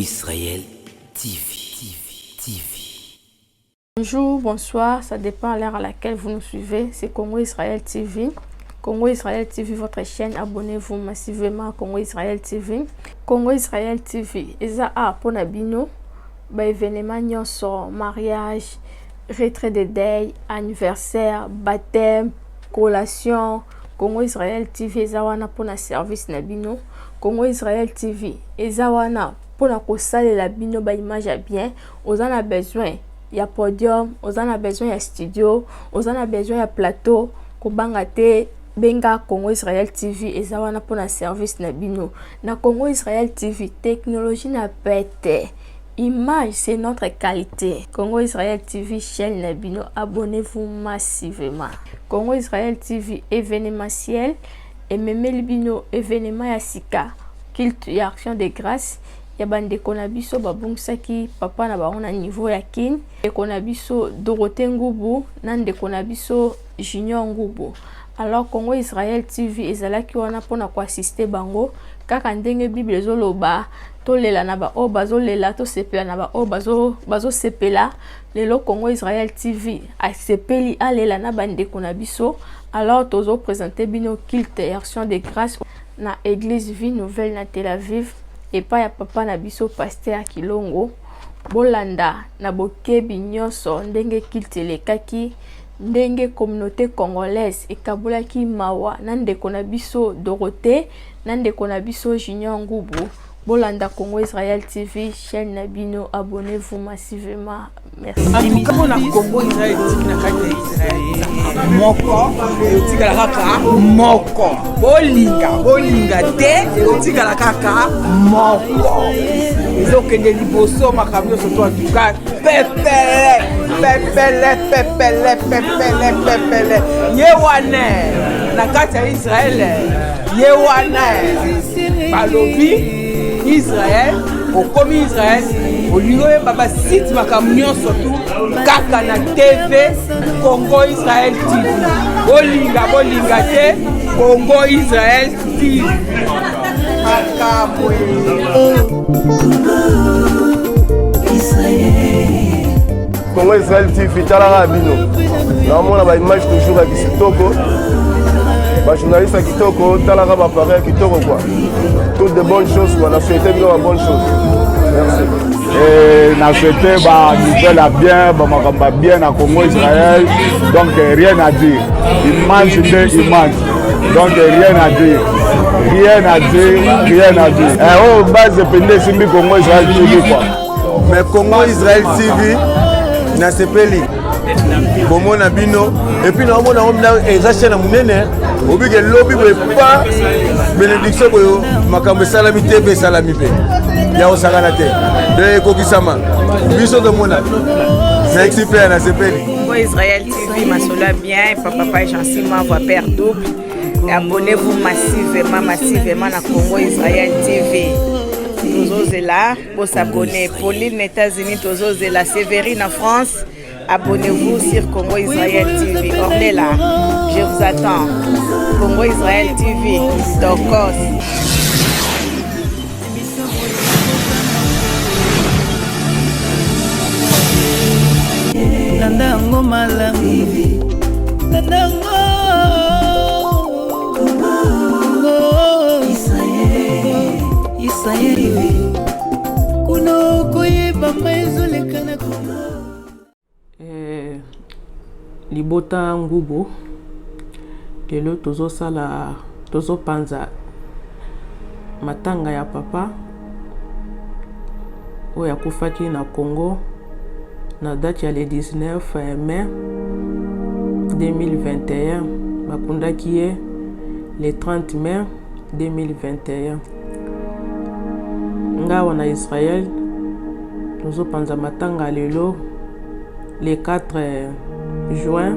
Israël TV. Bonjour, bonsoir, ça dépend à l'heure à laquelle vous nous suivez. C'est Congo Israël TV. Congo Israël TV, votre chaîne. Abonnez-vous massivement à Congo Israël TV. Congo Israël TV, eza a pour Nabino, événement nyonso, mariage, retrait de deuil, anniversaire, baptême, collation. Congo Israël TV, eza wana pour na service Nabino. Congo Israël TV, eza wana pour na kosale la bino ba image bien. Vous en a besoin. Il y a podium, vous en a besoin, il y a studio, vous en a besoin, il y a plateau. Kobangate, benga Congo Israël TV, et ça wana pour un service nabino. Na Congo Israël TV, technologie na pète. Image, c'est notre qualité. Congo Israël TV, chaîne nabino, abonnez-vous massivement. Congo Israël TV, événementiel, et même libino, événement ya sika, culte et action de grâce. Ya bande konabiso babungsaki papa na baona niveau ya kin e konabiso Dorothée Ngubu nande konabiso Junior Ngubu. Alors Congo Israël TV ezalaki wana pona ko assister bango kaka ndenge Bible ezoloba to lela na ba o bazolela to sepela na ba o bazo sepela lelo Congo Israël TV a sepeli alela na bande konabiso. Alors tozo présenter bino culte et action de grâce na église Vie Nouvelle na Tel Aviv. Et pas ya papa na biso pasteur Kilongo bolanda na bokebi nyonso ndenge kiltelekaki ndenge communauté congolaise ekabulaki mawa na ndeko na biso Dorothée na ndeko na biso Junior Ngubu. Bolanda Congo Israël TV, chaîne Nabino, abonnez-vous massivement. Merci. Comme on a Congo Israël TV na kati Israël. Moko, etikala kaka moko. Bolinga te, etikala kaka moko. Ezokende liboso makamyo soto atuka pepele. Yewane na kati ya Israël. Yewane balobi Israël, au commis Israël, au lieu baba site makamyo surtout kaka na TV Congo Israël TV. Bolinga te Congo Israël TV. Congo Israël TV talaka bino. Naomona ba image toujours ya kitoko. Ba journaliste kitoko talaka ba pareil kitoko quoi. Toutes de bonnes choses, on a souhaité bien de bonnes choses. Merci. Et on a souhaité nouvelle bien, bien à Congo Israël. Donc rien à dire. Image. Donc rien à dire. Oh, base de Pendé Simbi Congo Israël TV quoi. Mais Congo Israël TV, na sepeli. Bomo na bino. Et puis na omona ezachia na munene. Obike lobby pas bénédiction boyo makambe salami TV salami pe ya osakana te de kokisama biso de mona na expert na sepeli Congo Israël TV masola bien papa Jean-Simon voix père double. Abonnez-vous massivement na Congo Israël TV. Tozozela pour s'abonner. Pauline États-Unis tozozela Sévérine en France. Abonnez-vous sur Congo Israël TV. Ornella, je vous attends. Congo Israël TV, Dokos. Nandango malami, nandango Israël. Kuno koyeba maizolekana kuno. Libota Ngubu lelo tozo panza matanga ya papa oyo akufaki na Congo na date ya le 19 mai 2021 bakundaki ye le 30 mai 2021 ngawa na Israël tozo panza matanga lelo le 4 juin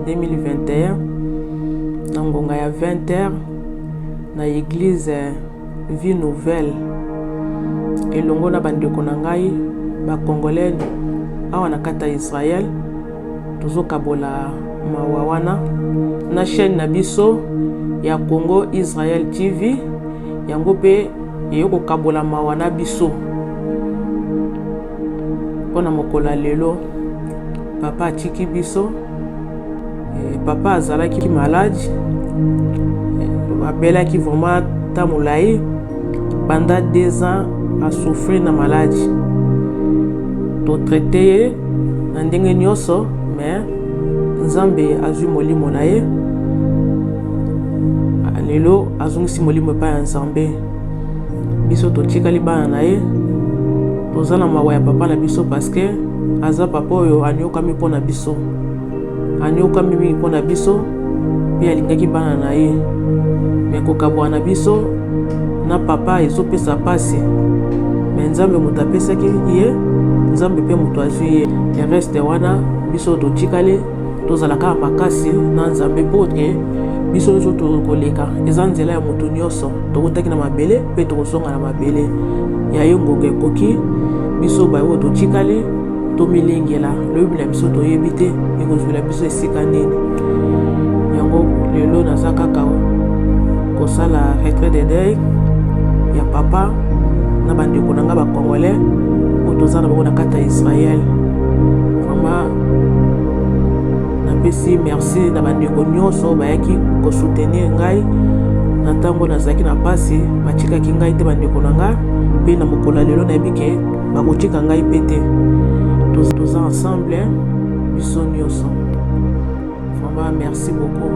2021 na ngonga ya 20h na église Vie Nouvelle elongo na bandeko na ngai ba congolais awa na kata Israël tozokabola mawa wana na chaîne na biso ya Congo Israël TV yango pe yoko kabola mawa na biso mpona mokolo ya lelo papa atiki biso. Papa azalaki malade, abelaki vraiment ta molai pendant 2 ans a souffrir na maladie. To traité ye na ndenge nyonso mais Nzambe azwi molimo na ye. Lelo azongisi molimo epai ya Nzambe. Biso totikali bana na ye, toza na mawa ya papa na biso parce que aza papa oyo anyokami mpona biso, anyokami mingi mpona biso mpe alingaki bana na ye. Me kokabwana na biso na papa ezopesa pasi, me Nzambe moto apesaki ye, Nzambe mpe moto azwi ye. Le reste wana biso totikali tozalaka makasi na Nzambe mpo te biso nyonso tokoleka eza nzela ya moto nyonso. Tokotaki na mabele mpe tokosonga na mabele ya ye ngonga ekoki. Biso bayo totikali tomilengela loyebi na biso toyebi te ekozwela biso esika nini. Yango lelo naza kaka kosala retrait de deuil ya papa na bandeko na nga bakongolais oyo toza na bango na kati ya Israel. Vraiment napesi merci na bandeko nyonso bayaki kosoutenir ngai na ntango nazalaki na pasi, batikaki ngai te bandeko na nga, mpe na mokolo lelo nayebi ke bakotika ngai mpe te. Toza ensemble biso nyonso. Vraiment merci beaucoup.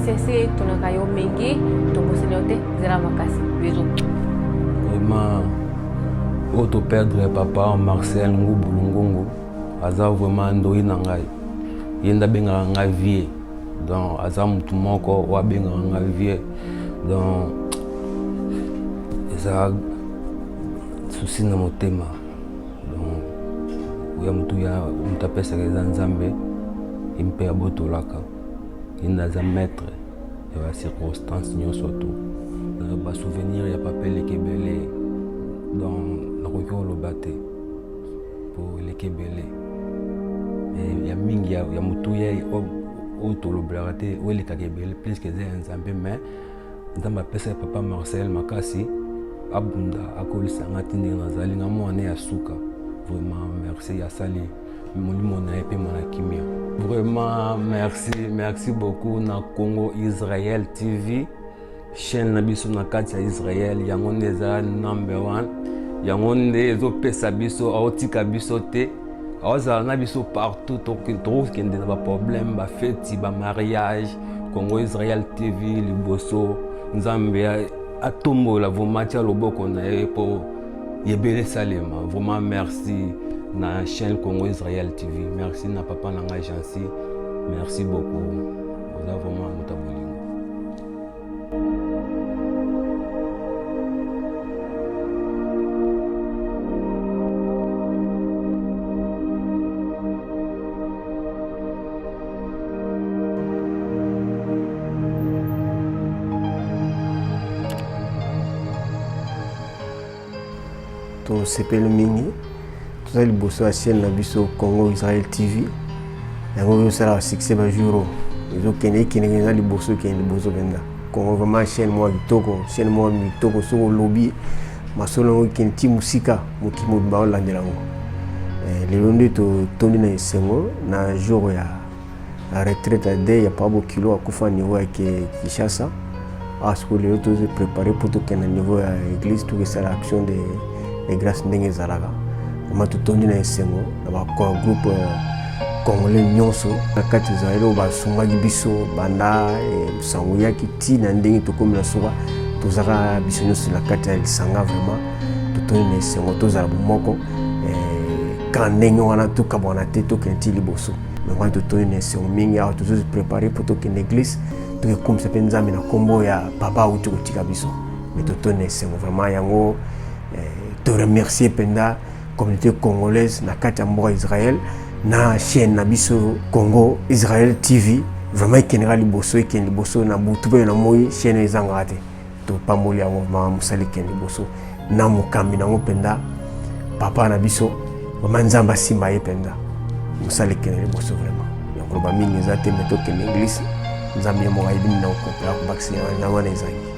Sese tunakayo mingi tokoselote zela makasi bisous. Vraiment auto perdre papa Marcel Ngubulungungu aza vraiment ndoi na ngai yenda benga nga vie donc aza mutu moko wa benga nga vie donc eza souci na motema donc ya mutu ya mutapesa eza Nzambe impe abotolaka yenda za maître et la circonstance nyonso to ba souvenir ya papel ekebele donc nakoki oloba te po lekebele ya mingi ya mutu ya oyo tolobelaka te oyo elekaka ebele puisque eza ya Nzambe mais Nzambe apesa ya papa Marcel makasi abunda akolisa nga ti ndenge nazali nga mwana ya suka. Vraiment merci asali molimo na ye mpe mwana kimia. Vraiment merci beaucoup na Congo Israel TV chaîne na biso na kati ya Israel yango nde eza number 1 yango nde ezopesa biso aotika biso te aozala na biso partout tokokende na baproblème bafeti bamariage. Congo Israel TV liboso Nzambe atombola vraiment tia loboko na ye mpo yebele salema. Vraiment merci na chaîne Congo Israel TV. Merci na papa na ngai Jansi. Merci beaucoup. Vous avez vraiment motabolingo. Tosepeli mingi toza liboso ya chaîne na biso Congo Israel TV yango yosala succès bajuro ezokende ekende eza liboso ekende liboso mpenza Congo vraiment chaîne moko kitoko soki olobi masolo yango ekende ti mosika moki mobimba olandela yango lelo nde totondi na esengo na jour ya retraite ade ya papa kilo akufa niveau ya Kinshasa asiko lelo tozo préparer pour tokende na niveau ya église tokesala action de grâce ndenge ezalaka vraiment totondi na esengo na bagroupe congolais nyonso na kati ezaleli oyo basungaki biso banda sango yaki ti na ndenge tokomi na suka tozalaka biso nyonso na kati ya lisanga vraiment totondi na esengo tozala bomoko ka ndenge wana tokabwana te tokende ti liboso mais wana totondi na esengo mingi awa tozozi préparer mpo tokende église tokekomisa mpe nzambe na nkombo ya papa auti kotika biso mais totondi na esengo vraiment yango toremercie mpenza communauté congolaise na kati ya mboka Israël na chaîne na biso Congo Israël TV vraiment ekendeka liboso na butu mpe na moi chaîne ezangaka te topamboli yango vraiment mosala ekende liboso na mokambi nango mpenza papa na biso vraiment nzambe asimba ye mpenza mosala ekende liboso vraiment yango loba mingi eza te me tokende église nzambe ye moko ayebi nini na kokopela kobakisa na wana ezangi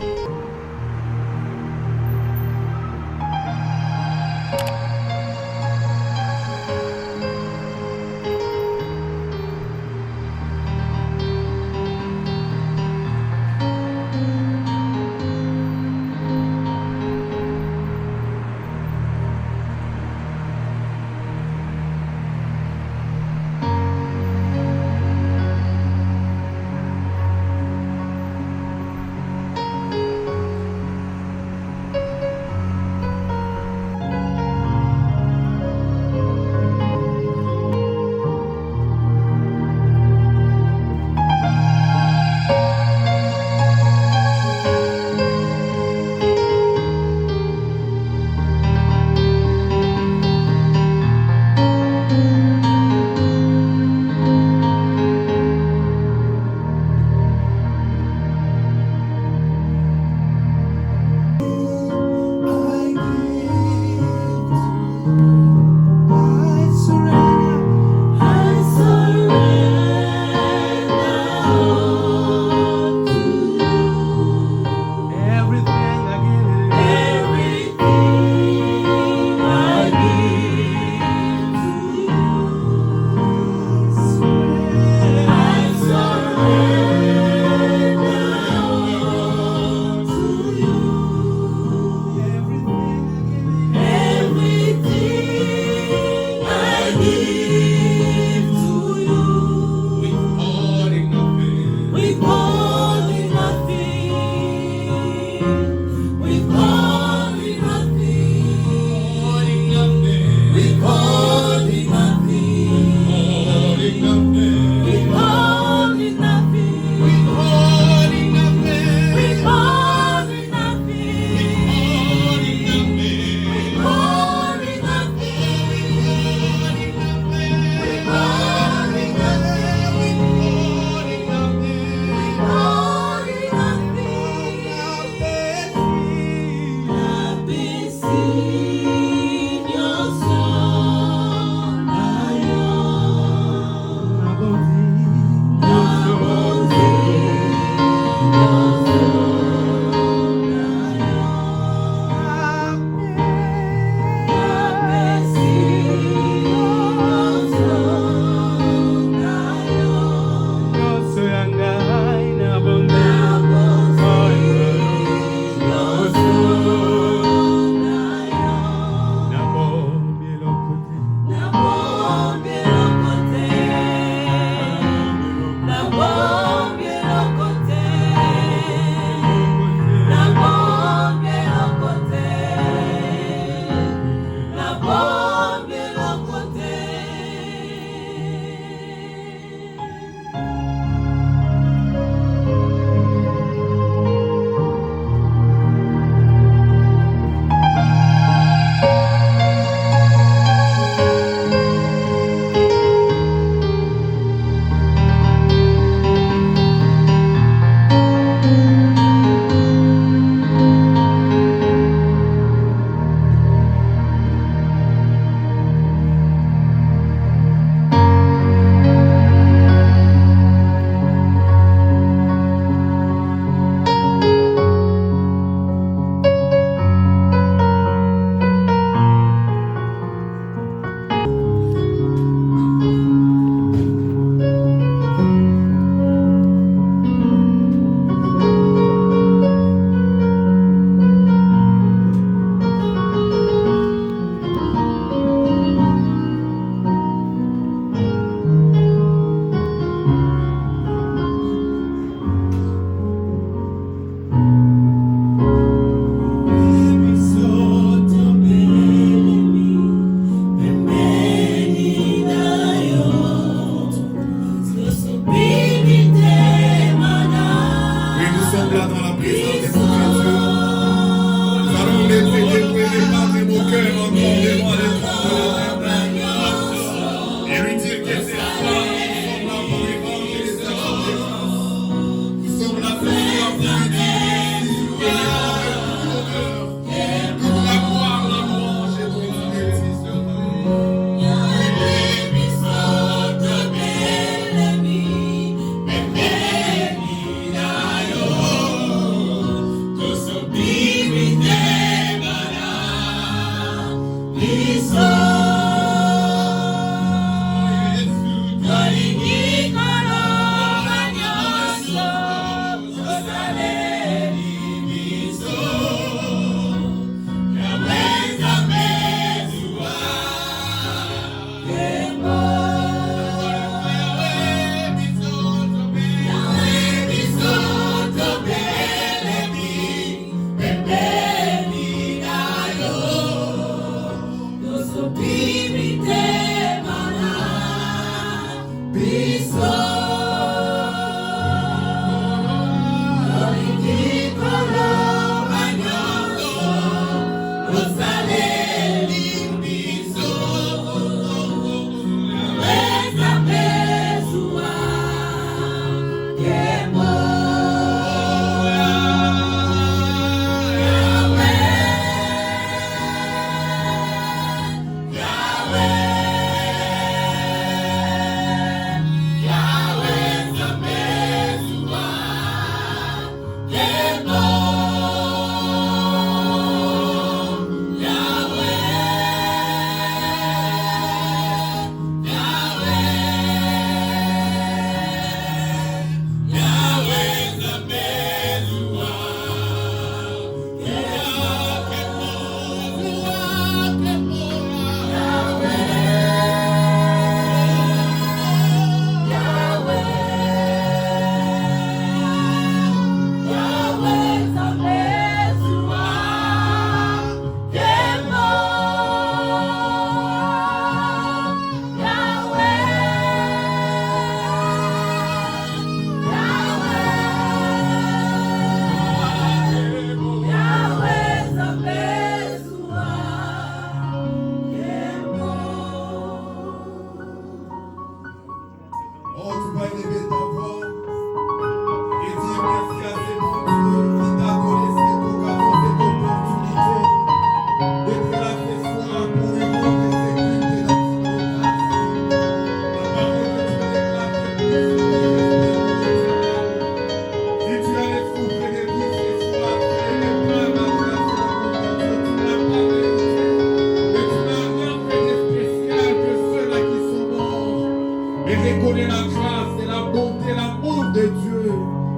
de Dieu,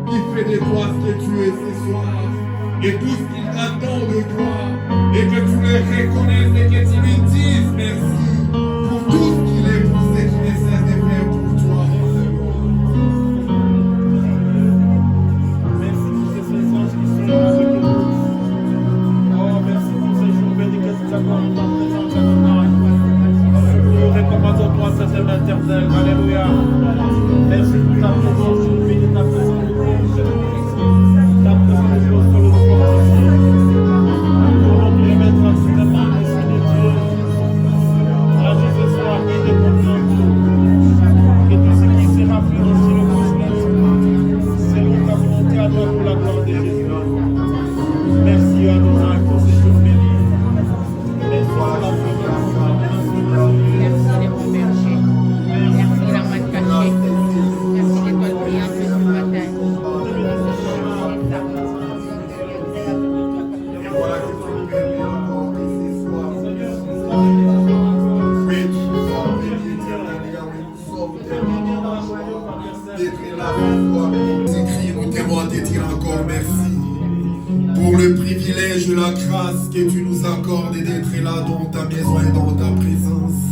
qui fait de toi ce que tu es ce soir, et tout ce qu'il attend de toi, et que tu le reconnaisses et que tu lui dises merci pour tout ce qu'il est, pour ce qu'il essaie de faire pour toi. Merci pour ces présences qui sont là avec nous. Oh, merci pour ces jours bénis que tu accordes dans ta présence maintenant. Nous récompensons toi, Seigneur éternel. Alléluia. Merci pour ta présence, je bénis ta présence. Ta présence est au sol de ton corps. Pour nous remettre à ce moment, Esprit de Dieu. Agis ce soir, guide ton nom. Et tout ce qui sera fait sur le prophète, selon ta volonté à toi pour la gloire de Jésus. Merci à nous pour ces jours bénis. Merci pour la présence. Merci les bons bergers. Merci la manne cachée. Merci l'étoile brillante ce matin. Nous t'aimons à te dire encore merci pour le privilège de la grâce que tu nous accordes d'être là dans ta maison et dans ta présence.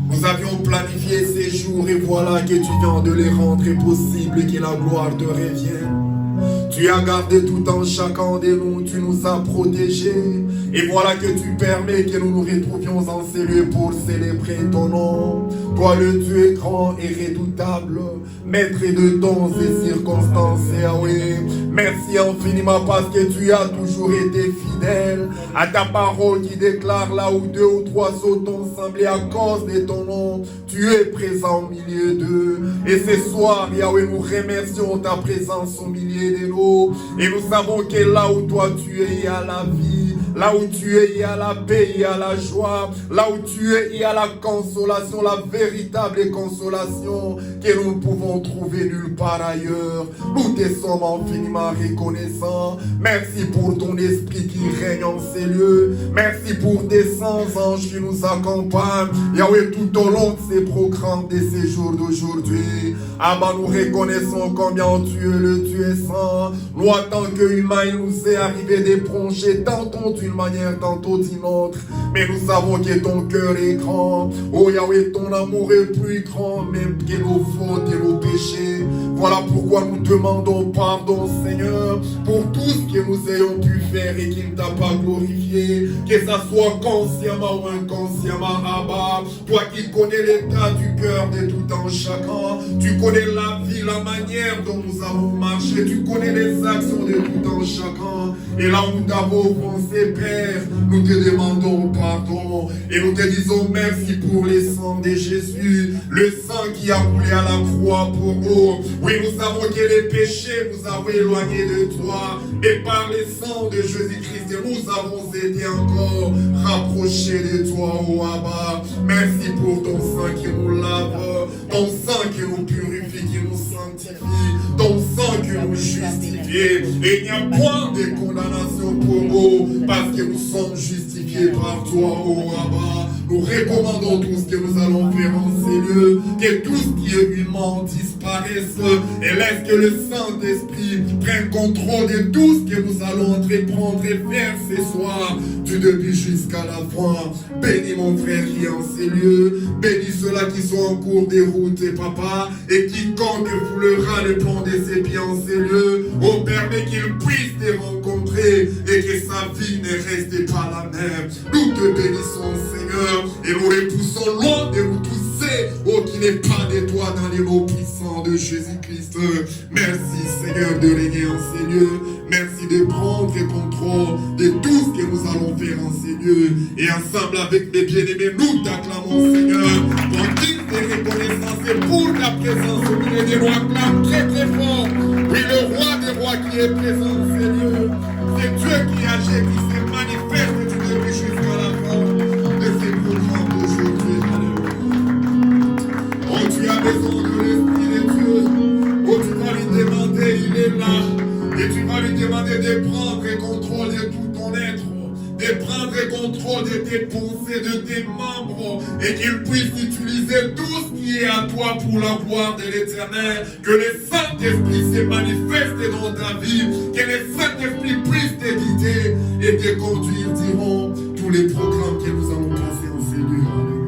Nous avions planifié ces jours et voilà que tu viens de les rendre possibles et que la gloire te revienne. Tu as gardé tout en chacun de nous, tu nous as protégés. Et voilà que tu permets que nous nous retrouvions en ces lieux pour célébrer ton nom. Toi le Dieu grand et redoutable, maître de temps et circonstances, Yahweh. Merci infiniment parce que tu as toujours été fidèle à ta parole qui déclare là où 2 ou 3 sont ensemble à cause de ton nom. Tu es présent au milieu d'eux. Et ce soir, Yahweh, nous remercions ta présence au milieu de nous. Et nous savons que là où toi tu es, il y a la vie. Là où tu es, il y a la paix, il y a la joie. Là où tu es, il y a la consolation, la véritable consolation que nous ne pouvons trouver nulle part ailleurs. Nous te sommes infiniment reconnaissants. Merci pour ton esprit qui règne en ces lieux. Merci pour tes saints anges qui nous accompagnent. Yahweh, tout au long de ces programmes, de ces jours d'aujourd'hui. Abba, nous reconnaissons combien tu es le Dieu saint. Nous, en tant qu'humains, il nous est arrivé de broncher tantôt d'une manière, tantôt d'une autre. Mais nous savons que ton cœur est grand. Oh Yahweh, ton amour est plus grand même que nos fautes et nos péchés. Voilà pourquoi nous demandons pardon, Seigneur, pour tout ce que nous ayons pu faire et qui ne t'a pas glorifié. Que ça soit consciemment ou inconsciemment, Abba. Toi qui connais l'état du cœur de tout un chacun. Tu connais la vie, la manière dont nous avons marché. Tu connais les actions de tout un chacun. Et là où nous t'avons offensé, Père, nous te demandons pardon. Et nous te disons merci pour le sang de Jésus. Le sang qui a coulé à la croix pour nous. Oui, nous savons que les péchés nous avons éloignés de toi. Et par le sang de Jésus-Christ, nous avons été encore rapprochés de toi, oh Abba. Merci pour ton sang qui nous lave, ton sang qui nous purifie, qui nous sanctifie, ton sang qui nous justifie. Et il n'y a point de condamnation pour nous, parce que nous sommes justifiés par toi, oh Abba. Nous recommandons tout ce que nous allons faire en ces lieux, que tout ce qui est humain disparaisse et laisse que le Saint-Esprit prenne contrôle de tout ce que nous allons entreprendre et faire ce soir, du début jusqu'à la fin. Bénis mon frère qui est en ces lieux, bénis ceux-là qui sont en cours de route, et papa, et quiconque foulera le plan de ses pieds en ces lieux, oh permet qu'il puisse te rencontrer et que sa vie ne reste pas la même. Nous te bénissons, Seigneur, et nous repoussons loin de nous tous oh qui n'est pas de toi dans les mots puissants de Jésus-Christ. Merci, Seigneur, de régner en ces lieux. Merci de prendre contrôle de tout ce que nous allons faire en ces lieux. Et ensemble avec mes bien-aimés, nous t'acclamons, Seigneur, pour dire tes reconnaissances et pour ta présence au milieu des rois. Acclame très très fort. Oui, le roi des rois qui est présent en ces lieux. C'est Dieu qui agit, qui se manifeste du début jusqu'à la fin de ces programmes d'aujourd'hui. Oh, tu as besoin de l'Esprit de Dieu. Oh, tu vas lui demander, il est là. Et tu vas lui demander de prendre contrôle de tout ton être. de prendre contrôle de tes pensées, de tes membres, et qu'il puisse utiliser tout ce qui est à toi pour la gloire de l'Éternel. Que le Saint-Esprit se manifeste dans ta vie, que le Saint-Esprit puisse te guider et te conduire durant tous les programmes que nous allons passer en ces lieux.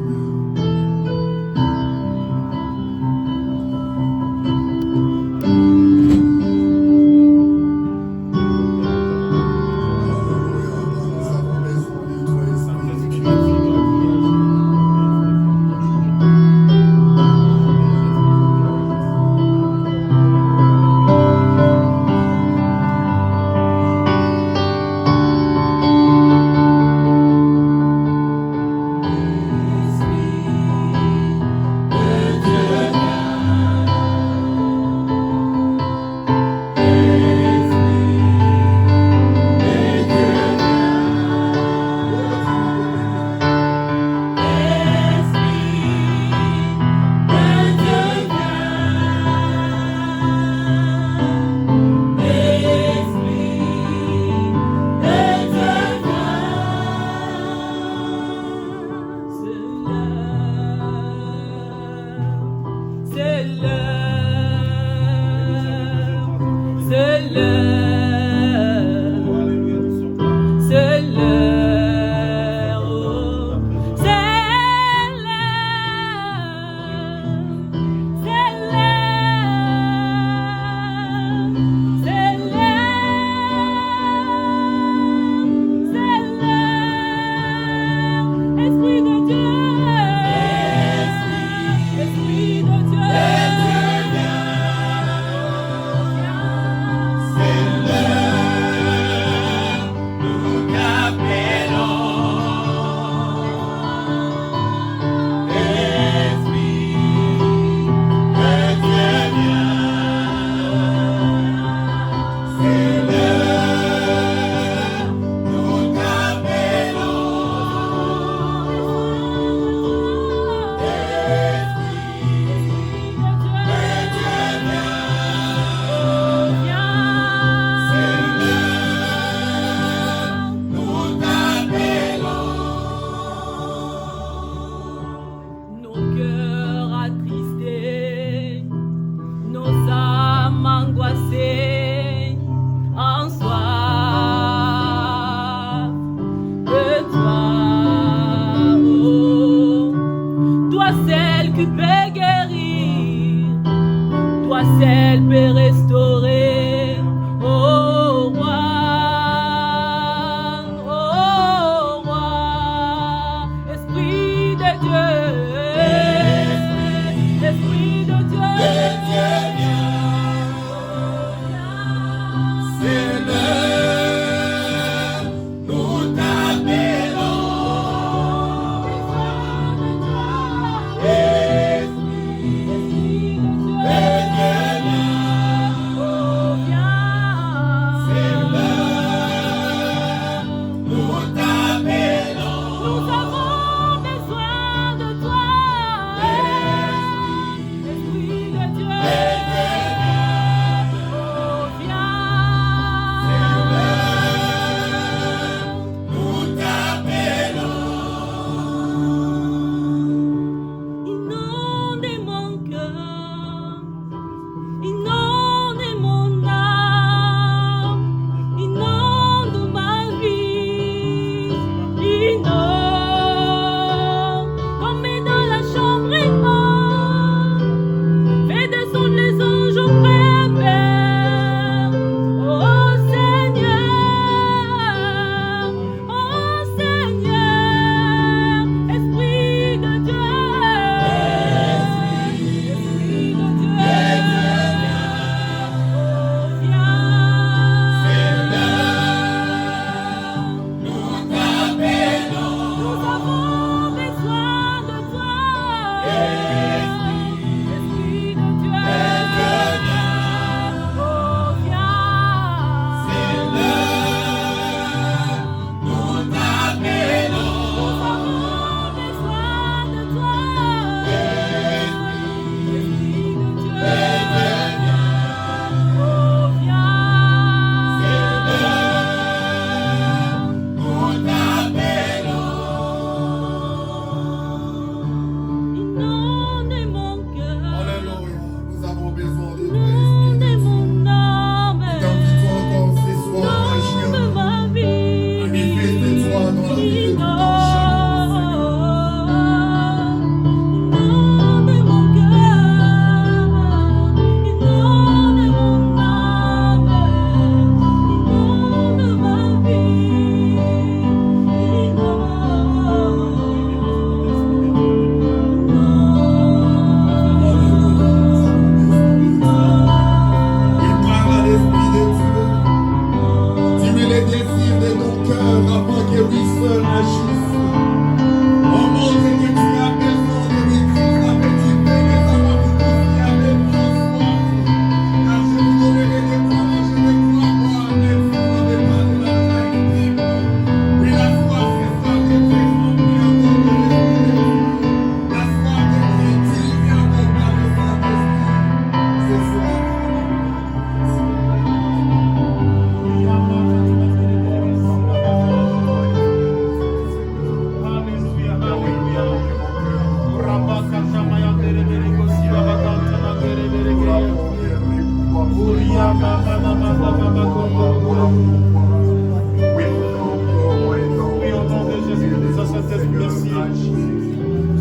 Oui, au nom de Jésus, ça Saint-Esprit, merci.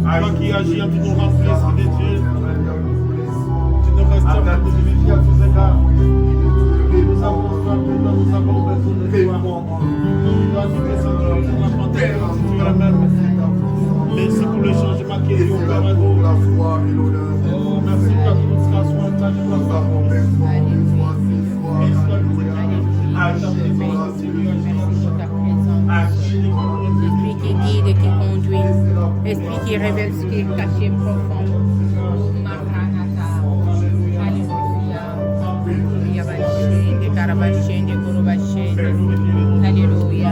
Toi qui agis, tu nous remplis, Esprit de Dieu. Tu nous restaures la divinité à tous égards. Nous avons besoin de toi, nous avons besoin de toi. Toi qui descends sur la montagne, tu ramènes. Merci pour le changement qui est au Père à nous. Oh, merci pour que nous soyons en train de Esprit qui guide, qui conduit, esprit qui révèle ce qui est caché profond. Alléluia.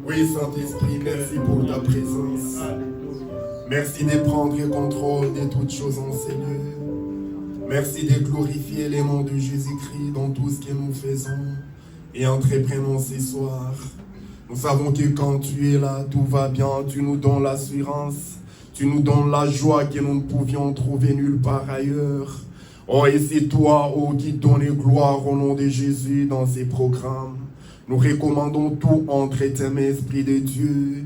Oui, Saint-Esprit, merci pour ta présence. Merci de prendre le contrôle de toutes choses en Seigneur. Merci de glorifier les noms de Jésus-Christ dans tout ce que nous faisons et entreprenons ce soir. Nous savons que quand tu es là, tout va bien. Tu nous donnes l'assurance, tu nous donnes la joie que nous ne pouvions trouver nulle part ailleurs. Oh, et c'est toi, oh, qui donnes gloire au nom de Jésus dans ces programmes. Nous recommandons tout entre tes mains, Esprit de Dieu.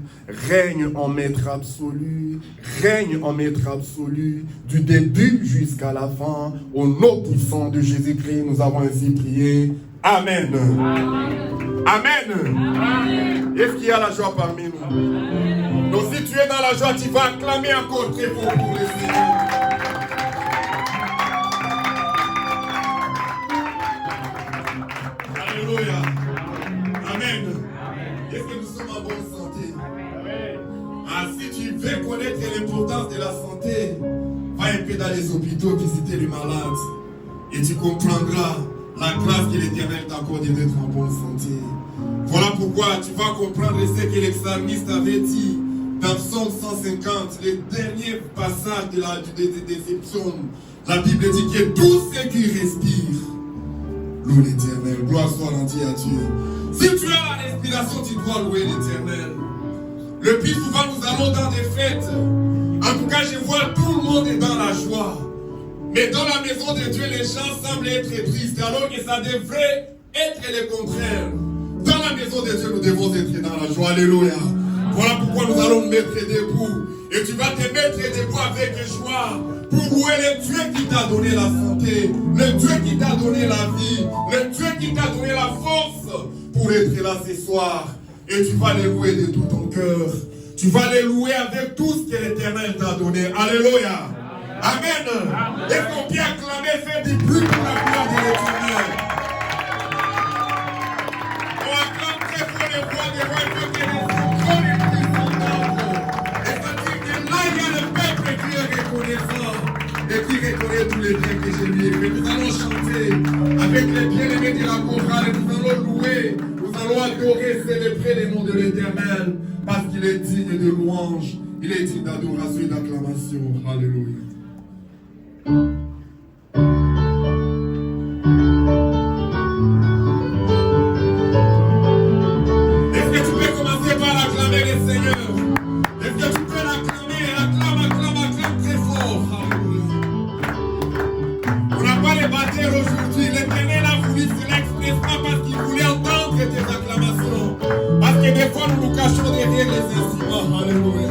Règne en maître absolu. Règne en maître absolu. Du début jusqu'à la fin. Au nom puissant de Jésus-Christ, nous avons ainsi prié. Amen. Amen. Amen. Amen. Est-ce qu'il y a la joie parmi nous? Amen. Donc si tu es dans la joie, tu vas acclamer encore très fort pour le Seigneur. Alléluia. Amen. Est-ce que nous sommes en bonne santé? Amen. Ah, si tu veux connaître l'importance de la santé, va un peu dans les hôpitaux visiter les malades et tu comprendras la grâce que l'Éternel t'accorde d'être en bonne santé. Voilà pourquoi tu vas comprendre ce que le psalmiste avait dit dans Psaume 150, le dernier passage des psaumes. La Bible dit que tous ceux qui respirent louent l'Éternel. Gloire soit rendue à Dieu. Si tu as la respiration, tu dois louer l'Éternel. Le plus souvent, nous allons dans des fêtes. En tout cas, je vois tout le monde est dans la joie. Mais dans la maison de Dieu, les gens semblent être tristes, alors que ça devrait être le contraire. Dans la maison de Dieu, nous devons être dans la joie. Alléluia. Voilà pourquoi nous allons nous mettre debout. Et tu vas te mettre debout avec joie pour louer le Dieu qui t'a donné la santé, le Dieu qui t'a donné la vie, le Dieu qui t'a donné la force pour être là ce soir. Et tu vas les louer de tout ton cœur. Tu vas les louer avec tout ce que l'Éternel t'a donné. Alléluia. Amen. Est-ce qu'on peut acclamer, faire du bruit pour la gloire de l'Éternel? On acclame très fort les voix des rois et que les trônes et puissants d'Arbre. Et ça dit que là, il y a le peuple qui est reconnaissant et qui reconnaît tous les biens que j'ai lui ai fait. Nous allons chanter avec les bien-aimés de la chorale et nous allons louer, nous allons adorer, célébrer les noms de l'Éternel parce qu'il est digne de louange, il est digne d'adoration et d'acclamation. Alléluia. Est-ce que tu peux commencer par acclamer le Seigneur? Est-ce que tu peux l'acclamer? Acclame très fort. On n'a pas les bâtir aujourd'hui. L'Éternel a voulu cela expressement parce qu'il voulait entendre tes acclamations. Parce que des fois nous nous cachons derrière les instruments. Alléluia.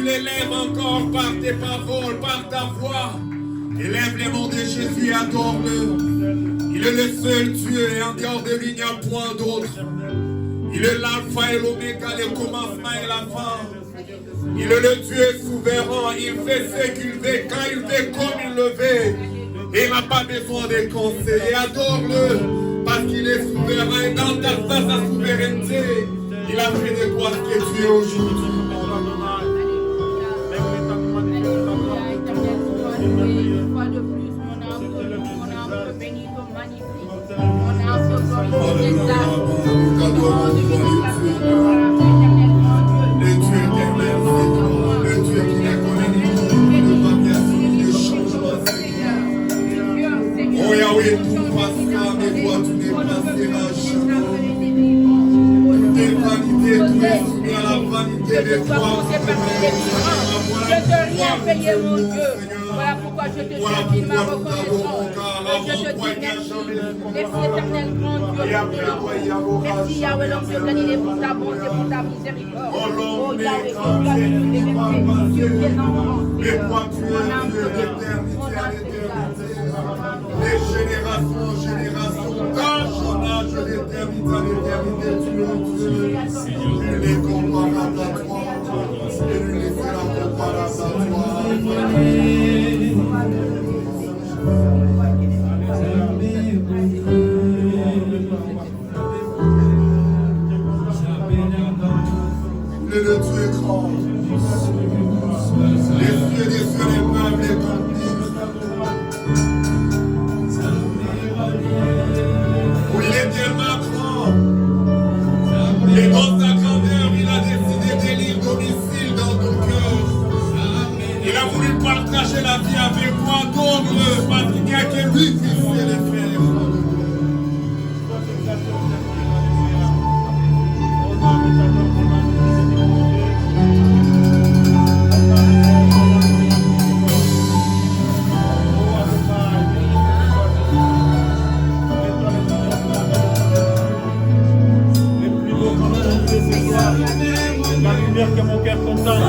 l'élèves encore par tes paroles, par ta voix. Élève les noms de Jésus et adore-le. Il est le seul Dieu et en dehors de lui, il n'y a point d'autre. Il est l'alpha et l'oméga, le commencement et la fin. Il est le Dieu souverain. Il fait ce qu'il veut, quand il veut, comme il le veut. Et il n'a pas besoin de conseils. Adore-le parce qu'il est souverain. Et dans sa souveraineté, il a fait de toi ce que tu es aujourd'hui. Une fois de plus, mon âme te bénit, te magnifie. Mon âme te glorifie, t'exalte. Le Dieu éternel, le Dieu qui n'est connu de variation, de changement. Oh Yahweh, tout passera, mais toi tu ne passeras jamais. Tes vanités, tout est soumis à la vanité de toi. Je te rien payer, mon Dieu. Voilà pourquoi je te dis ma reconnaissance. Je te dis merci. Merci éternel, grand Dieu. Merci Yahweh, l'homme de Galilée, pour ta bonté, pour ta miséricorde. Oh Yahweh, que tu as pu les merveilles. Dieu qui est en France. Mon âme te bénit. Mon âme t'exalte. Les générations en génération, ton âge d'éternité à l'éternité, tu es Dieu. Nul n'est comparable à toi. Et nul n'est comparable à toi. Le Dieu grand, les cieux des cieux, les peuples, les contenus. Oui, il est tellement grand. Et dans sa grandeur, il a décidé d'élire domicile dans ton cœur. Il a voulu partager la vie avec toi, d'autres, parce qu'il n'y a que lui qui sait les faire. La lumière que mon cœur contemple.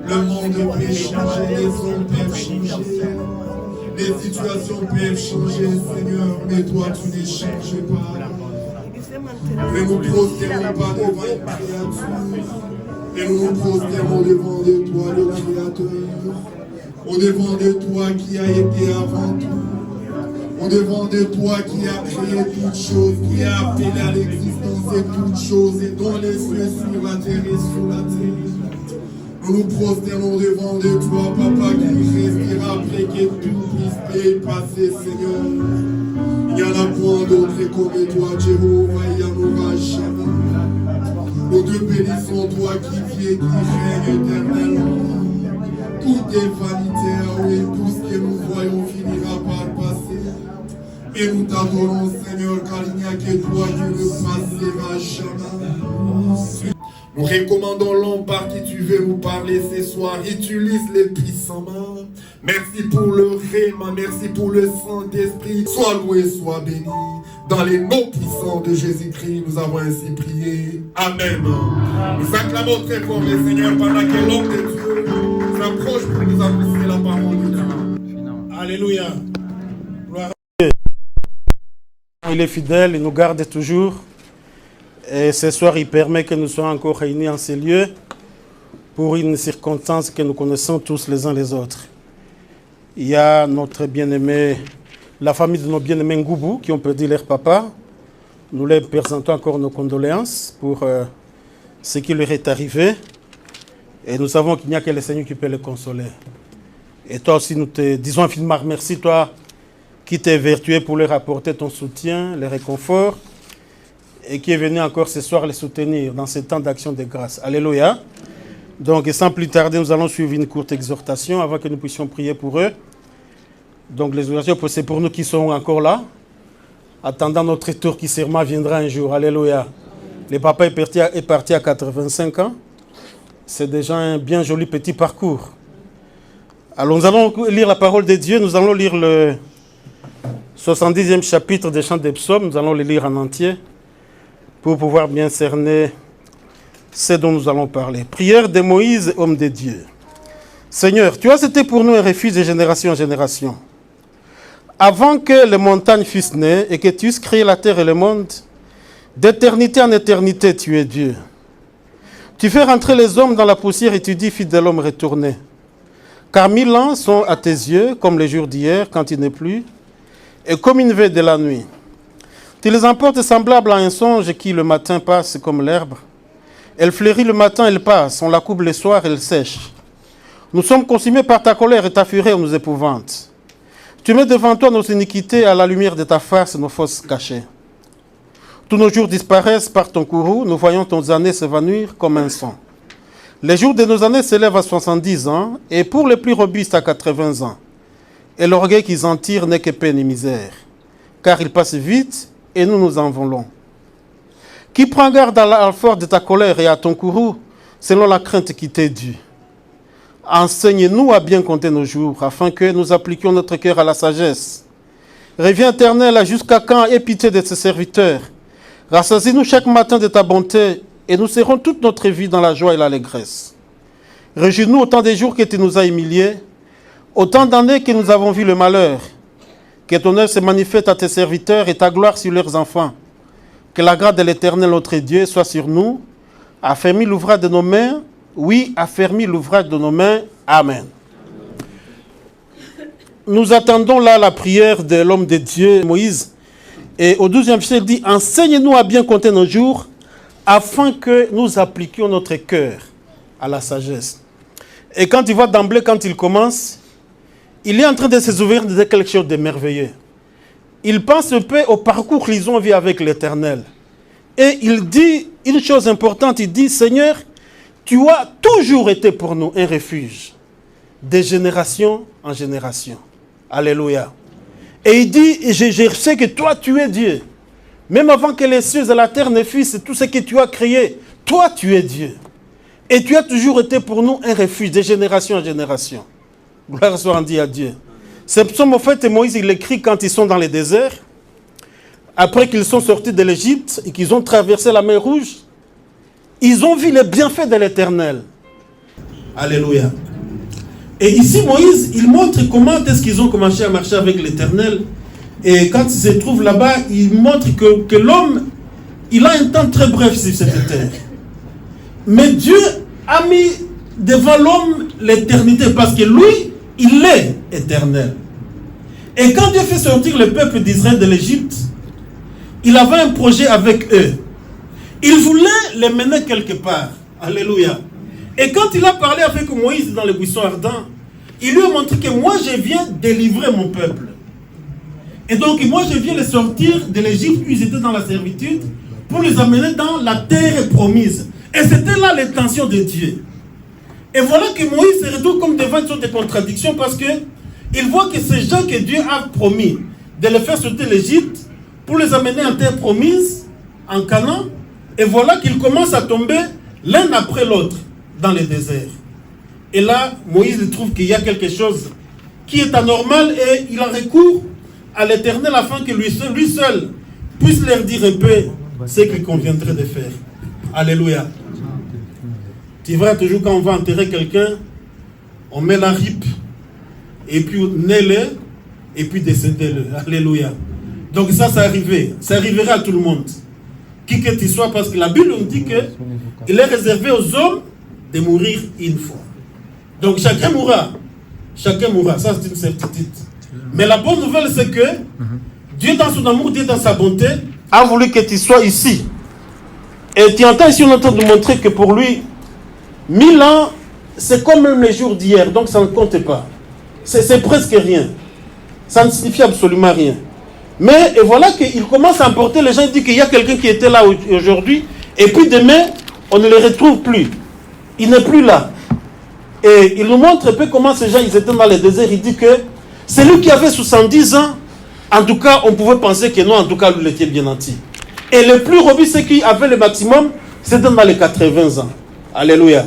Le monde peut changer, les hommes peuvent changer, les situations peuvent changer, Seigneur, mais toi tu ne changes pas. Ne nous prosternons pas devant une créature, mais nous nous prosternons devant de toi, le Créateur, au-devant de toi qui a été avant tout, au-devant de toi qui a créé toutes choses, qui a appelé à l'existence de toutes choses et dont les cieux sur la terre et sous la terre. Nous nous prosternons devant de toi, Papa, qui respire après que tout puisse passer, Seigneur. Il n'y en a point d'autre comme toi, Jéhovah, il y en aura jamais. Nous te bénissons, toi qui vis et qui règne éternellement. Tout est vanitaire, oui, tout ce que nous voyons finira par passer. Et nous t'adorons, Seigneur, car il n'y a que toi qui ne passera jamais. Nous recommandons l'homme par qui tu veux nous parler ce soir. Utilise les puissamment. Merci pour le réma, merci pour le Saint-Esprit. Sois loué, sois béni. Dans les noms puissants de Jésus-Christ, nous avons ainsi prié. Amen. Nous acclamons très fort le Seigneur pendant que l'homme de Dieu s'approche pour nous annoncer la parole de Dieu. Alléluia. Gloire à Dieu. Il est fidèle, il nous garde toujours. Et ce soir, il permet que nous soyons encore réunis en ces lieux pour une circonstance que nous connaissons tous les uns les autres. Il y a notre bien-aimé la famille de nos bien-aimés Ngoubou qui ont perdu leur papa. Nous leur présentons encore nos condoléances pour ce qui leur est arrivé. Et nous savons qu'il n'y a que le Seigneur qui peut les consoler. Et toi aussi, nous te disons infiniment merci, toi qui t'es vertueux pour leur apporter ton soutien, le réconfort, et qui est venu encore ce soir les soutenir dans ce temps d'action de grâce. Alléluia. Donc, et sans plus tarder, nous allons suivre une courte exhortation avant que nous puissions prier pour eux. Donc, l'exhortation, c'est pour nous qui sommes encore là, attendant notre tour qui sûrement viendra un jour. Alléluia. Le papa est parti à 85 ans. C'est déjà un bien joli petit parcours. Alors, nous allons lire la parole de Dieu. Nous allons lire le 70e chapitre des Chants des Psaumes. Nous allons le lire en entier pour pouvoir bien cerner ce dont nous allons parler. Prière de Moïse, homme de Dieu. Seigneur, tu as été pour nous un refuge de génération en génération. Avant que les montagnes fussent nées et que tu eusses créé la terre et le monde, d'éternité en éternité, tu es Dieu. Tu fais rentrer les hommes dans la poussière et tu dis, fils de l'homme retourné. Car 1000 ans sont à tes yeux comme les jours d'hier quand il n'est plus, et comme une veille de la nuit. Tu les emportes semblables à un songe qui le matin passe comme l'herbe. Elle fleurit le matin, elle passe, on la coupe le soir, elle sèche. Nous sommes consumés par ta colère et ta fureur nous épouvante. Tu mets devant toi nos iniquités, à la lumière de ta face nos fausses cachées. Tous nos jours disparaissent par ton courroux, nous voyons tes années s'évanouir comme un son. Les jours de nos années s'élèvent à 70 ans, et pour les plus robustes à 80 ans. Et l'orgueil qu'ils en tirent n'est que peine et misère, car ils passent vite, et nous nous en volons. Qui prend garde à la force de ta colère et à ton courroux, selon la crainte qui t'est due. Enseigne-nous à bien compter nos jours, afin que nous appliquions notre cœur à la sagesse. Reviens éternel, jusqu'à quand aie pitié de tes serviteurs. Rassasie-nous chaque matin de ta bonté, et nous serons toute notre vie dans la joie et l'allégresse. Réjouis-nous autant des jours que tu nous as humiliés, autant d'années que nous avons vu le malheur. Que ton œuvre se manifeste à tes serviteurs et ta gloire sur leurs enfants. Que la grâce de l'Éternel notre Dieu soit sur nous. Affermis l'ouvrage de nos mains. Oui, affermis l'ouvrage de nos mains. Amen. Nous attendons là la prière de l'homme de Dieu, Moïse. Et au 12e verset, il dit, enseigne-nous à bien compter nos jours, afin que nous appliquions notre cœur à la sagesse. Et quand tu vois d'emblée, quand il commence, il est en train de se souvenir de quelque chose de merveilleux. Il pense un peu au parcours qu'ils ont vu avec l'Éternel. Et il dit une chose importante, il dit, Seigneur, tu as toujours été pour nous un refuge, de génération en génération. Alléluia. Et il dit, je sais que toi, tu es Dieu. Même avant que les cieux et la terre ne fussent, tout ce que tu as créé, toi, tu es Dieu. Et tu as toujours été pour nous un refuge, de génération en génération. Gloire soit rendue à Dieu. Ce psaume, en fait, Moïse, il l'écrit quand ils sont dans le désert, après qu'ils sont sortis de l'Égypte et qu'ils ont traversé la mer Rouge. Ils ont vu les bienfaits de l'Éternel. Alléluia. Et ici, Moïse, il montre comment est-ce qu'ils ont commencé à marcher avec l'Éternel. Et quand ils se trouvent là-bas, il montre que l'homme, il a un temps très bref sur cette terre. Mais Dieu a mis devant l'homme l'éternité parce que lui, il est éternel. Et quand Dieu fait sortir le peuple d'Israël de l'Égypte, il avait un projet avec eux. Il voulait les mener quelque part. Alléluia. Et quand il a parlé avec Moïse dans le buisson ardent, il lui a montré que moi je viens délivrer mon peuple. Et donc moi je viens les sortir de l'Égypte où ils étaient dans la servitude pour les amener dans la terre promise. Et c'était là l'intention de Dieu. Et voilà que Moïse se retrouve comme devant une sorte de contradiction parce que il voit que ces gens que Dieu a promis de les faire sortir l'Égypte pour les amener en terre promise, en Canaan, et voilà qu'ils commencent à tomber l'un après l'autre dans le désert. Et là, Moïse trouve qu'il y a quelque chose qui est anormal et il en recourt à l'Éternel afin que lui seul puisse leur dire un peu ce qu'il conviendrait de faire. Alléluia. Tu vois, toujours quand on va enterrer quelqu'un, on met la ripe, et puis naît-le, et puis décédez-le. Alléluia. Donc ça arrivé. Ça arrivera à tout le monde. Qui que tu sois, parce que la Bible nous dit qu'il est réservé aux hommes de mourir une fois. Donc chacun mourra. Chacun mourra. Ça, c'est une certitude. Mais la bonne nouvelle, c'est que Dieu, dans son amour, Dieu, dans sa bonté, a voulu que tu sois ici. Et tu entends ici, on est en train de montrer que pour lui, 1000 ans, c'est comme même les jours d'hier, donc ça ne compte pas. C'est presque rien. Ça ne signifie absolument rien. Mais et voilà qu'il commence à emporter les gens, il dit qu'il y a quelqu'un qui était là aujourd'hui, et puis demain, on ne le retrouve plus. Il n'est plus là. Et il nous montre un peu comment ces gens, ils étaient dans le désert. Il dit que celui qui avait 70 ans, en tout cas, on pouvait penser que non, en tout cas, lui, il était bien nanti. Et le plus robuste, c'est qui avait le maximum, c'était dans les 80 ans. Alléluia.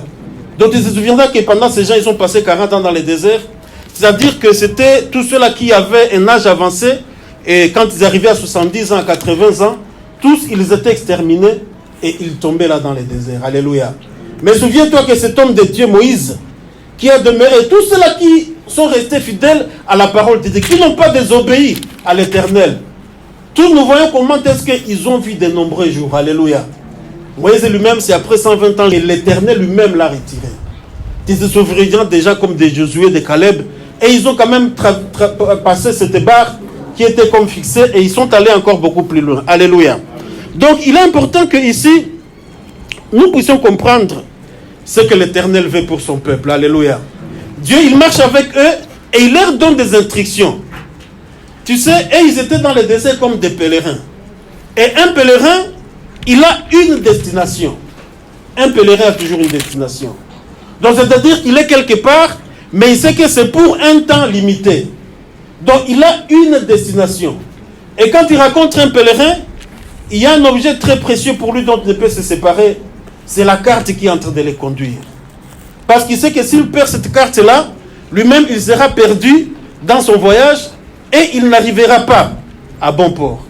Donc, tu te souviendras que pendant ces gens, ils ont passé 40 ans dans le désert. C'est-à-dire que c'était tous ceux-là qui avaient un âge avancé, et quand ils arrivaient à 70 ans, à 80 ans, tous, ils étaient exterminés, et ils tombaient là dans le désert. Alléluia. Mais souviens-toi que cet homme de Dieu, Moïse, qui a demeuré, tous ceux-là qui sont restés fidèles à la parole de Dieu, qui n'ont pas désobéi à l'Éternel. Tous nous voyons comment est-ce qu'ils ont vu de nombreux jours. Alléluia. Moïse lui-même, c'est après 120 ans que l'Éternel lui-même l'a retiré. Ils se souviennent déjà comme des Josué, des Caleb, et ils ont quand même passé cette barre qui était comme fixée, et ils sont allés encore beaucoup plus loin. Alléluia. Donc il est important que ici, nous puissions comprendre ce que l'Éternel veut pour son peuple. Alléluia. Dieu, il marche avec eux et il leur donne des instructions. Tu sais, et ils étaient dans le désert comme des pèlerins. Et un pèlerin, il a une destination. Un pèlerin a toujours une destination. Donc c'est-à-dire qu'il est quelque part, mais il sait que c'est pour un temps limité. Donc il a une destination. Et quand il rencontre un pèlerin, il y a un objet très précieux pour lui dont il ne peut se séparer. C'est la carte qui est en train de les conduire. Parce qu'il sait que s'il perd cette carte-là, lui-même, il sera perdu dans son voyage et il n'arrivera pas à bon port.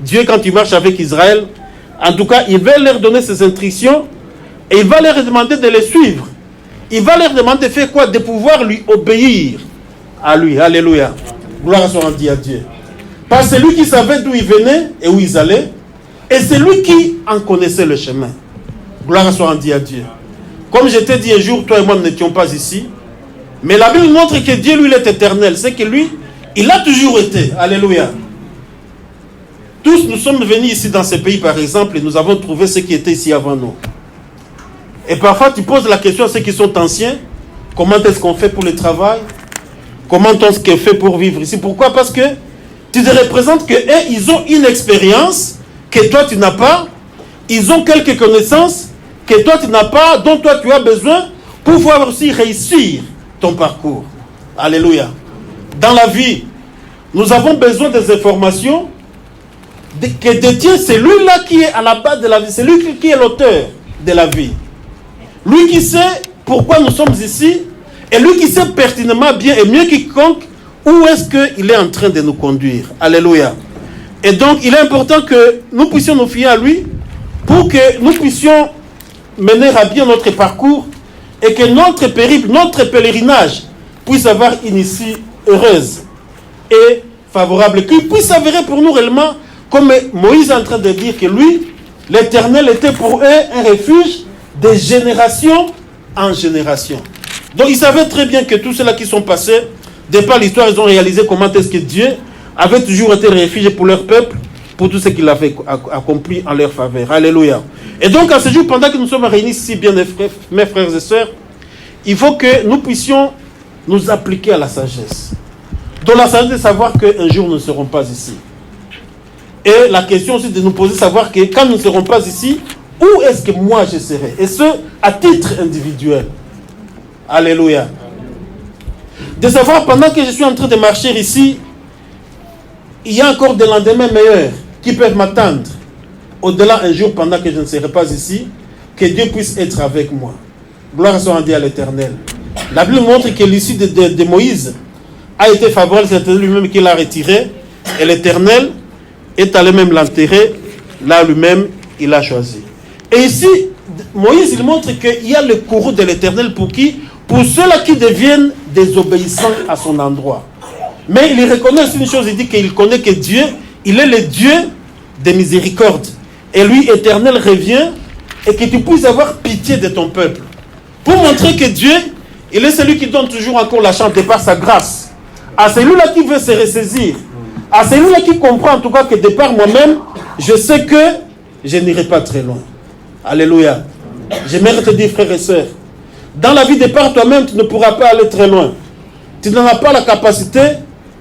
Dieu, quand il marche avec Israël, en tout cas, il va leur donner ses instructions et il va leur demander de les suivre. Il va leur demander de faire quoi? De pouvoir lui obéir à lui. Alléluia. Gloire soit rendue à Dieu. Parce que c'est lui qui savait d'où ils venaient et où ils allaient, et c'est lui qui en connaissait le chemin. Gloire soit rendue à Dieu. Comme je t'ai dit un jour, toi et moi nous n'étions pas ici, mais la Bible montre que Dieu, lui, il est éternel. C'est que lui, il a toujours été. Alléluia. Tous nous sommes venus ici dans ce pays, par exemple, et nous avons trouvé ceux qui étaient ici avant nous. Et parfois, tu poses la question à ceux qui sont anciens, comment est-ce qu'on fait pour le travail? Comment est-ce qu'on fait pour vivre ici? Pourquoi? Parce que tu te représentes qu'eux, ils ont une expérience que toi, tu n'as pas. Ils ont quelques connaissances que toi, tu n'as pas, dont toi, tu as besoin pour pouvoir aussi réussir ton parcours. Alléluia. Dans la vie, nous avons besoin des informations que détient celui-là qui est à la base de la vie. C'est lui qui est l'auteur de la vie. Lui qui sait pourquoi nous sommes ici, et lui qui sait pertinemment bien et mieux quiconque où est-ce qu'il est en train de nous conduire. Alléluia. Et donc, il est important que nous puissions nous fier à lui pour que nous puissions mener à bien notre parcours et que notre périple, notre pèlerinage puisse avoir une issue heureuse et favorable. Qu'il puisse s'avérer pour nous réellement, comme Moïse est en train de dire que lui, l'Éternel était pour eux un refuge de génération en génération. Donc, ils savaient très bien que tous ceux-là qui sont passés, de par l'histoire, ils ont réalisé comment est-ce que Dieu avait toujours été refuge pour leur peuple, pour tout ce qu'il avait accompli en leur faveur. Alléluia. Et donc, à ce jour, pendant que nous sommes réunis ici, bien mes frères et sœurs, il faut que nous puissions nous appliquer à la sagesse. Donc, la sagesse de savoir qu'un jour, nous ne serons pas ici. Et la question aussi de nous poser, savoir que quand nous ne serons pas ici, où est-ce que moi je serai? Et ce, à titre individuel. Alléluia. De savoir, pendant que je suis en train de marcher ici, il y a encore des lendemains meilleurs qui peuvent m'attendre. Au-delà un jour, pendant que je ne serai pas ici, que Dieu puisse être avec moi. Gloire soit rendue à l'Éternel. La Bible montre que l'issue de Moïse a été favorable, c'est lui-même qui l'a retiré, et l'Éternel est allé même l'enterrer, là lui-même, il a choisi. Et ici, Moïse, il montre qu'il y a le courroux de l'Éternel pour qui? Pour ceux-là qui deviennent désobéissants à son endroit. Mais il reconnaît une chose, il dit qu'il connaît que Dieu, il est le Dieu de miséricorde. Et lui, Éternel, revient et que tu puisses avoir pitié de ton peuple. Pour montrer que Dieu, il est celui qui donne toujours encore la chance de par sa grâce à celui-là qui veut se ressaisir, à celui-là qui comprend en tout cas que de par moi-même, je sais que je n'irai pas très loin. Alléluia. J'aimerais te dire, frères et sœurs, dans la vie de par toi-même, tu ne pourras pas aller très loin. Tu n'en as pas la capacité,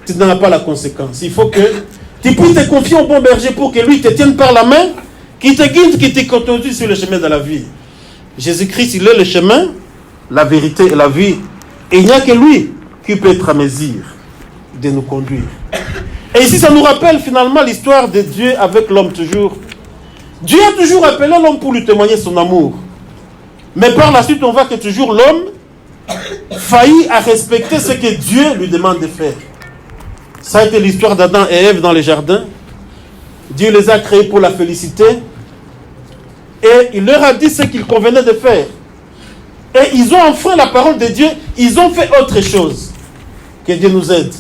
tu n'en as pas la conséquence. Il faut que tu puisses te confier au bon berger pour que lui te tienne par la main, qui te guide, qui te conduise sur le chemin de la vie. Jésus-Christ, il est le chemin, la vérité et la vie. Et il n'y a que lui qui peut être à mesure de nous conduire. Et ici, ça nous rappelle finalement l'histoire de Dieu avec l'homme toujours. Dieu a toujours appelé l'homme pour lui témoigner son amour. Mais par la suite, on voit que toujours l'homme faillit à respecter ce que Dieu lui demande de faire. Ça a été l'histoire d'Adam et Ève dans le jardin. Dieu les a créés pour la félicité. Et il leur a dit ce qu'il convenait de faire. Et ils ont enfreint la parole de Dieu. Ils ont fait autre chose. Que Dieu nous aide.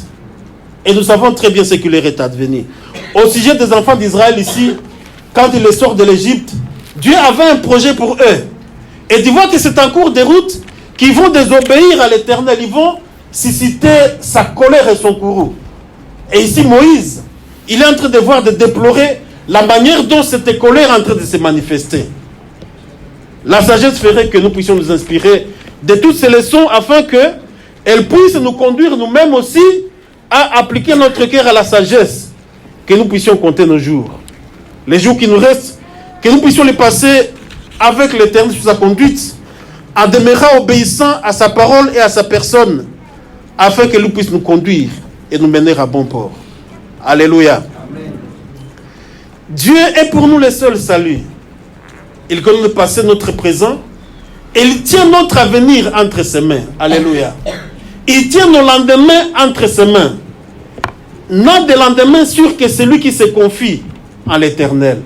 Et nous savons très bien ce qui leur est advenu. Au sujet des enfants d'Israël ici, quand ils les sortent de l'Égypte, Dieu avait un projet pour eux. Et tu vois que c'est en cours de route qu'ils vont désobéir à l'Éternel. Ils vont susciter sa colère et son courroux. Et ici, Moïse, il est en train de déplorer la manière dont cette colère est en train de se manifester. La sagesse ferait que nous puissions nous inspirer de toutes ces leçons afin qu'elles puissent nous conduire nous-mêmes aussi à appliquer notre cœur à la sagesse, que nous puissions compter nos jours. Les jours qui nous restent, que nous puissions les passer avec l'Éternel sous sa conduite, en demeurant obéissant à sa parole et à sa personne, afin que nous puisse nous conduire et nous mener à bon port. Alléluia. Amen. Dieu est pour nous le seul salut. Il connaît le passé, notre présent, et il tient notre avenir entre ses mains. Alléluia. Il tient nos lendemains entre ses mains. Non des lendemains sûrs que celui qui se confie en l'Éternel.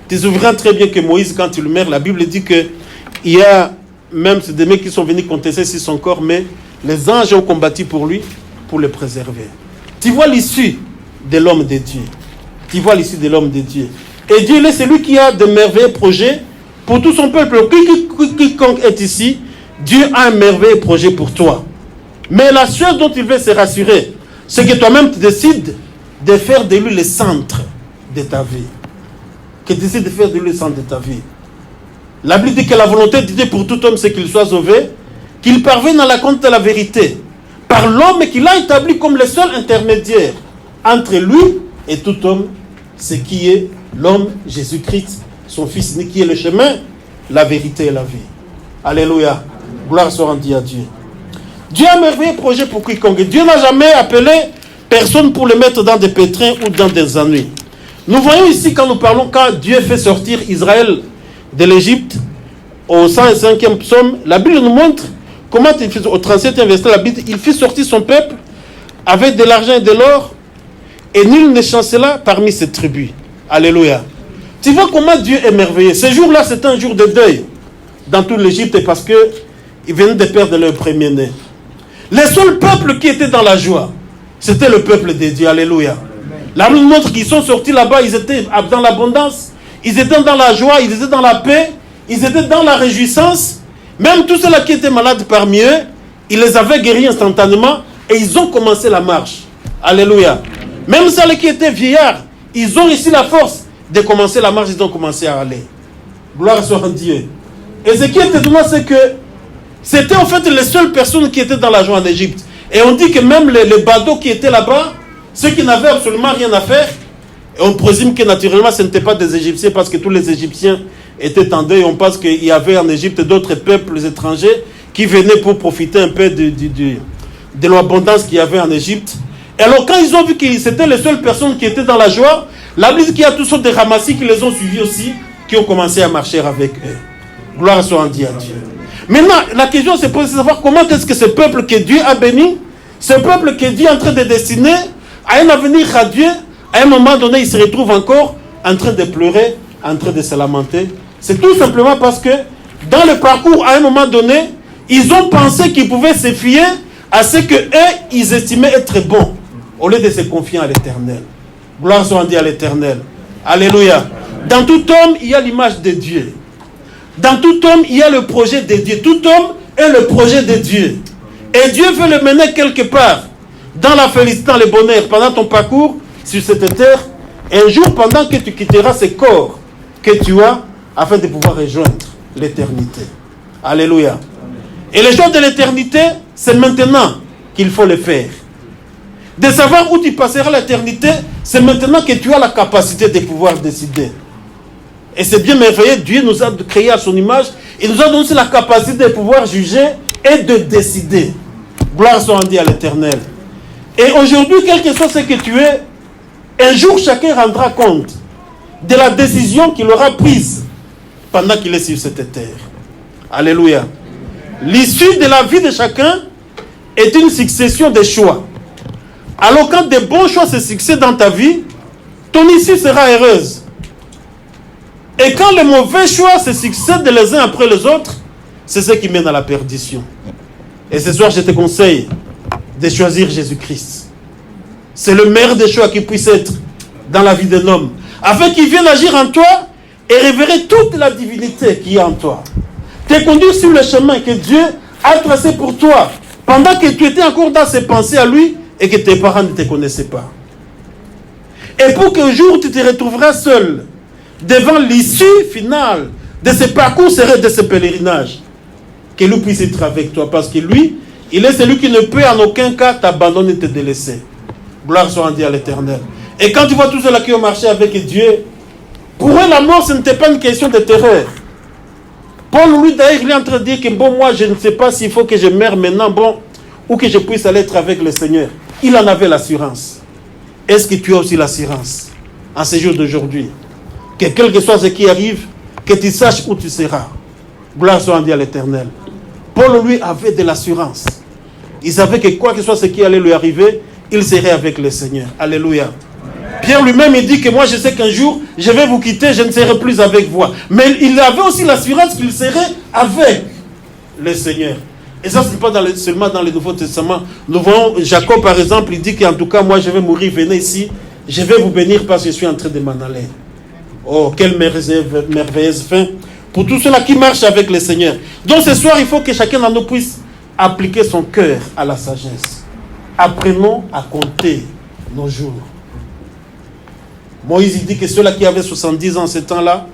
Tu te souviens très bien que Moïse, quand il meurt, la Bible dit qu'il y a même des mecs qui sont venus contester sur son corps, mais les anges ont combattu pour lui, pour le préserver. Tu vois l'issue de l'homme de Dieu. Tu vois l'issue de l'homme de Dieu. Et Dieu est celui qui a de merveilleux projets pour tout son peuple. Quiconque est ici, Dieu a un merveilleux projet pour toi. Mais la chose dont il veut se rassurer, c'est que toi-même tu décides de faire de lui le centre de ta vie. Que tu décides de faire de lui le centre de ta vie. La Bible dit que la volonté de Dieu pour tout homme, c'est qu'il soit sauvé, qu'il parvienne à la compte de la vérité, par l'homme qu'il a établi comme le seul intermédiaire entre lui et tout homme, ce qui est l'homme, Jésus-Christ, son Fils, qui est le chemin, la vérité et la vie. Alléluia. Gloire soit rendue à Dieu. Dieu a un merveilleux projet pour quiconque. Dieu n'a jamais appelé personne pour le mettre dans des pétrins ou dans des ennuis. Nous voyons ici, quand nous parlons, quand Dieu fait sortir Israël de l'Égypte, au 105e psaume, la Bible nous montre comment, au 37e verset, la Bible, il fit sortir son peuple avec de l'argent et de l'or, et nul ne chancela parmi ses tribus. Alléluia. Tu vois comment Dieu est merveilleux. Ce jour-là, c'est un jour de deuil dans toute l'Égypte parce qu'ils venaient de perdre leur premier-né. Les seuls peuples qui étaient dans la joie, c'était le peuple de Dieu. Alléluia. La Bible montre qu'ils sont sortis là-bas, ils étaient dans l'abondance, ils étaient dans la joie, ils étaient dans la paix, ils étaient dans la réjouissance. Même tous ceux-là qui étaient malades parmi eux, ils les avaient guéris instantanément et ils ont commencé la marche. Alléluia. Même ceux qui étaient vieillards, ils ont réussi la force de commencer la marche, ils ont commencé à aller. Gloire soit à Dieu. Et ce qui est étonnant, c'est que c'était en fait les seules personnes qui étaient dans la joie en Égypte. Et on dit que même les badauds qui étaient là-bas, ceux qui n'avaient absolument rien à faire, et on présume que naturellement ce n'étaient pas des Égyptiens parce que tous les Égyptiens étaient en deuil. On pense qu'il y avait en Égypte d'autres peuples étrangers qui venaient pour profiter un peu de l'abondance qu'il y avait en Égypte. Et alors quand ils ont vu que c'était les seules personnes qui étaient dans la joie, la Bible dit qu'il y a tous sortes de ramassis qui les ont suivis aussi, qui ont commencé à marcher avec eux. Gloire soit rendue à Dieu. Maintenant, la question se pose de savoir comment est-ce que ce peuple que Dieu a béni, ce peuple que Dieu est en train de destiner à un avenir radieux, à un moment donné, il se retrouve encore en train de pleurer, en train de se lamenter. C'est tout simplement parce que dans le parcours, à un moment donné, ils ont pensé qu'ils pouvaient se fier à ce qu'eux, ils estimaient être bons, au lieu de se confier à l'Éternel. Gloire soit rendue à l'Éternel. Alléluia. Dans tout homme, il y a l'image de Dieu. Dans tout homme, il y a le projet de Dieu. Tout homme est le projet de Dieu. Et Dieu veut le mener quelque part, dans la félicité, dans le bonheur, pendant ton parcours sur cette terre. Un jour, pendant que tu quitteras ce corps que tu as, afin de pouvoir rejoindre l'éternité. Alléluia. Et les choses de l'éternité, c'est maintenant qu'il faut le faire. De savoir où tu passeras l'éternité, c'est maintenant que tu as la capacité de pouvoir décider. Et c'est bien merveilleux, Dieu nous a créé à son image, il nous a donné aussi la capacité de pouvoir juger et de décider. Gloire soit rendue à l'Éternel. Et aujourd'hui, quel que soit ce que tu es, un jour chacun rendra compte de la décision qu'il aura prise pendant qu'il est sur cette terre. Alléluia. L'issue de la vie de chacun est une succession de choix. Alors quand de bons choix se succèdent dans ta vie, ton issue sera heureuse. Et quand les mauvais choix se succèdent les uns après les autres, c'est ce qui mène à la perdition. Et ce soir, je te conseille de choisir Jésus-Christ. C'est le meilleur des choix qui puisse être dans la vie d'un homme, afin qu'il vienne agir en toi et révéler toute la divinité qui est en toi. Te conduire sur le chemin que Dieu a tracé pour toi, pendant que tu étais encore dans ses pensées à lui et que tes parents ne te connaissaient pas. Et pour qu'un jour tu te retrouveras seul devant l'issue finale de ce parcours, de ce pèlerinage, que lui puisse être avec toi, parce que lui, il est celui qui ne peut en aucun cas t'abandonner et te délaisser. Gloire soit rendue à l'Éternel. Et quand tu vois tous ceux-là qui ont marché avec Dieu, pour eux la mort, ce n'était pas une question de terreur. Paul, lui, d'ailleurs, il est en train de dire que bon, moi, je ne sais pas s'il faut que je meure maintenant, bon, ou que je puisse aller être avec le Seigneur. Il en avait l'assurance. Est-ce que tu as aussi l'assurance en ce jour d'aujourd'hui? Que quel que soit ce qui arrive, que tu saches où tu seras. Gloire soit rendue à l'Éternel. Paul, lui, avait de l'assurance. Il savait que quoi que soit ce qui allait lui arriver, il serait avec le Seigneur. Alléluia. Pierre lui-même, il dit que moi, je sais qu'un jour, je vais vous quitter, je ne serai plus avec vous. Mais il avait aussi l'assurance qu'il serait avec le Seigneur. Et ça, ce n'est pas seulement dans le Nouveau Testament. Nous voyons Jacob, par exemple, il dit qu'en tout cas, moi, je vais mourir, venez ici, je vais vous bénir parce que je suis en train de m'en aller. Oh, quelle merveilleuse fin pour tous ceux-là qui marchent avec le Seigneur. Donc ce soir, il faut que chacun d'entre nous puisse appliquer son cœur à la sagesse. Apprenons à compter nos jours. Moïse, il dit que ceux-là qui avaient 70 ans en ce temps-là,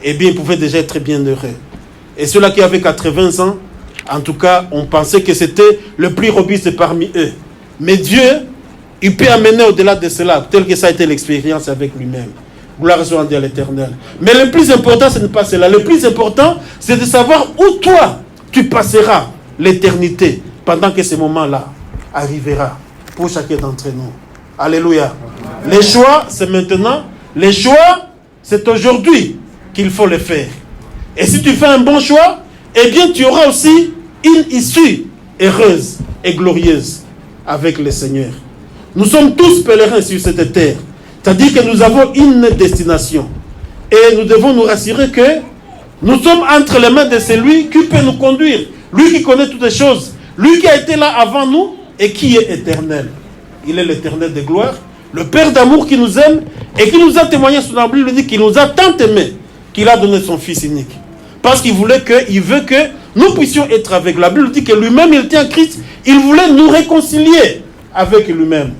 eh bien, ils pouvaient déjà être bien heureux. Et ceux-là qui avaient 80 ans, en tout cas, on pensait que c'était le plus robuste parmi eux. Mais Dieu, il peut amener au-delà de cela, tel que ça a été l'expérience avec lui-même. Gloire soit rendue à l'Éternel. Mais le plus important, ce n'est pas cela. Le plus important, c'est de savoir où toi, tu passeras l'éternité pendant que ce moment-là arrivera pour chacun d'entre nous. Alléluia. Les choix, c'est maintenant. Les choix, c'est aujourd'hui qu'il faut les faire. Et si tu fais un bon choix, eh bien, tu auras aussi une issue heureuse et glorieuse avec le Seigneur. Nous sommes tous pèlerins sur cette terre. C'est-à-dire que nous avons une destination. Et nous devons nous rassurer que nous sommes entre les mains de celui qui peut nous conduire. Lui qui connaît toutes les choses. Lui qui a été là avant nous et qui est éternel. Il est l'éternel de gloire. Le Père d'amour qui nous aime et qui nous a témoigné sur la Bible. Il dit qu'il nous a tant aimés qu'il a donné son Fils unique. Parce qu'il veut que nous puissions être avec. La Bible dit que lui-même, il tient Christ. Il voulait nous réconcilier avec lui-même.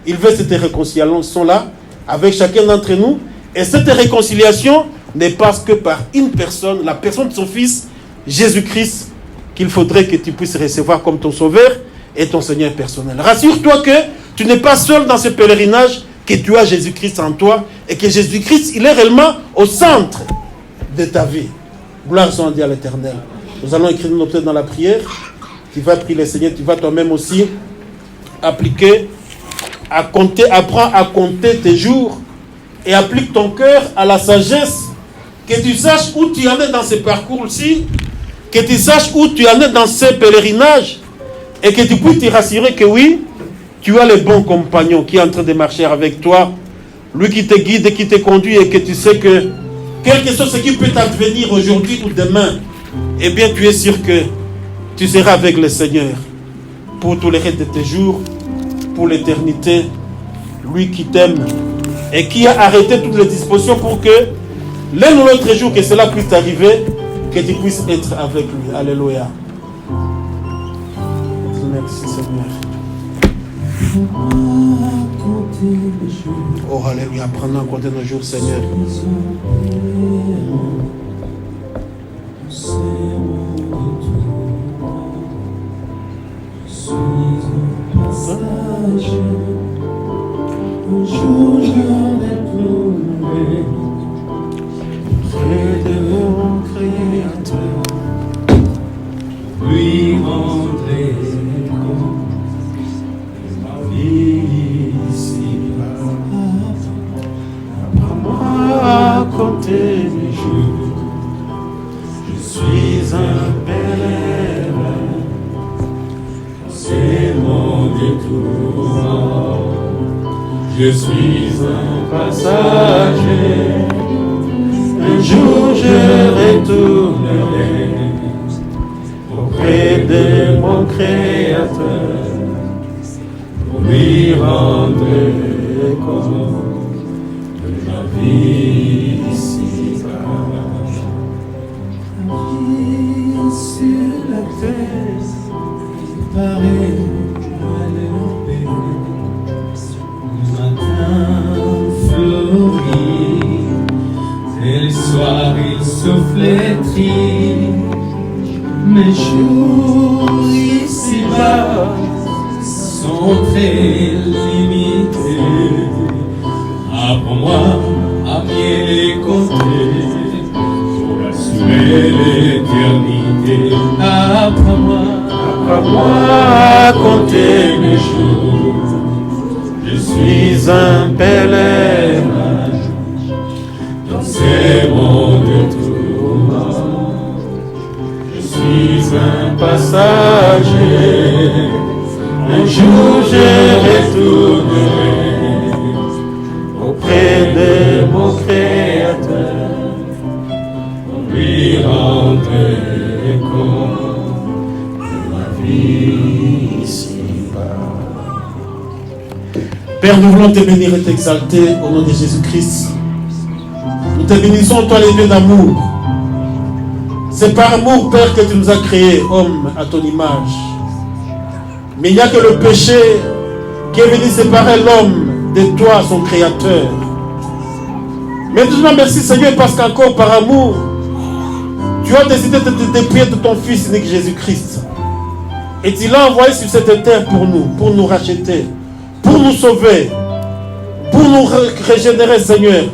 Il veut cette réconciliation-là avec chacun d'entre nous. Et cette réconciliation n'est pas que par une personne, la personne de son Fils, Jésus-Christ, qu'il faudrait que tu puisses recevoir comme ton Sauveur et ton Seigneur personnel. Rassure-toi que tu n'es pas seul dans ce pèlerinage, que tu as Jésus-Christ en toi et que Jésus-Christ, il est réellement au centre de ta vie. Gloire soit rendue à l'Éternel. Nous allons écrire nos têtes dans la prière. Tu vas prier le Seigneur, tu vas toi-même aussi appliquer à compter, apprends à compter tes jours et applique ton cœur à la sagesse, que tu saches où tu en es dans ce parcours-ci, que tu saches où tu en es dans ce pèlerinage et que tu puisses te rassurer que oui, tu as le bon compagnon qui est en train de marcher avec toi, lui qui te guide et qui te conduit et que tu sais que quel que soit ce qui peut t'advenir aujourd'hui ou demain, eh bien tu es sûr que tu seras avec le Seigneur pour tous les restes de tes jours, pour l'éternité, lui qui t'aime et qui a arrêté toutes les dispositions pour que l'un ou l'autre jour que cela puisse arriver, que tu puisses être avec lui. Alléluia. Merci Seigneur. Oh alléluia, apprenons à compter nos jours Seigneur. Un jour je retrouverai près de mon Créateur, lui rendrai compte de ma vie ici-bas. Apprends-moi à compter mes jours, je suis un pèlerin, c'est mon détour. Je suis un passager, un jour je retournerai auprès de mon Créateur pour lui rendre compte de ma vie ici-bas. La vie sur la terre paraît malheureuse. Fleuri, et le soir il se flétrit. Mes jours ici-bas sont très limités. Apprends-moi à mieux les compter pour assurer l'éternité. Apprends-moi à compter mes jours. Je suis un pèlerin dans ces mondes tourments. Je suis un passager. Un jour je retournerai auprès de mon Créateur pour lui rendre compte de ma vie ici-bas. Père, nous voulons te bénir et t'exalter au nom de Jésus-Christ. Nous te bénissons, toi les dieux d'amour. C'est par amour, Père, que tu nous as créés, hommes, à ton image. Mais il n'y a que le péché qui est venu séparer l'homme de toi, son Créateur. Maintenant, merci Seigneur, parce qu'encore par amour, tu as décidé de te dépouiller de ton Fils unique Jésus-Christ. Et tu l'as envoyé sur cette terre pour nous racheter, pour nous sauver, pour nous régénérer, Seigneur,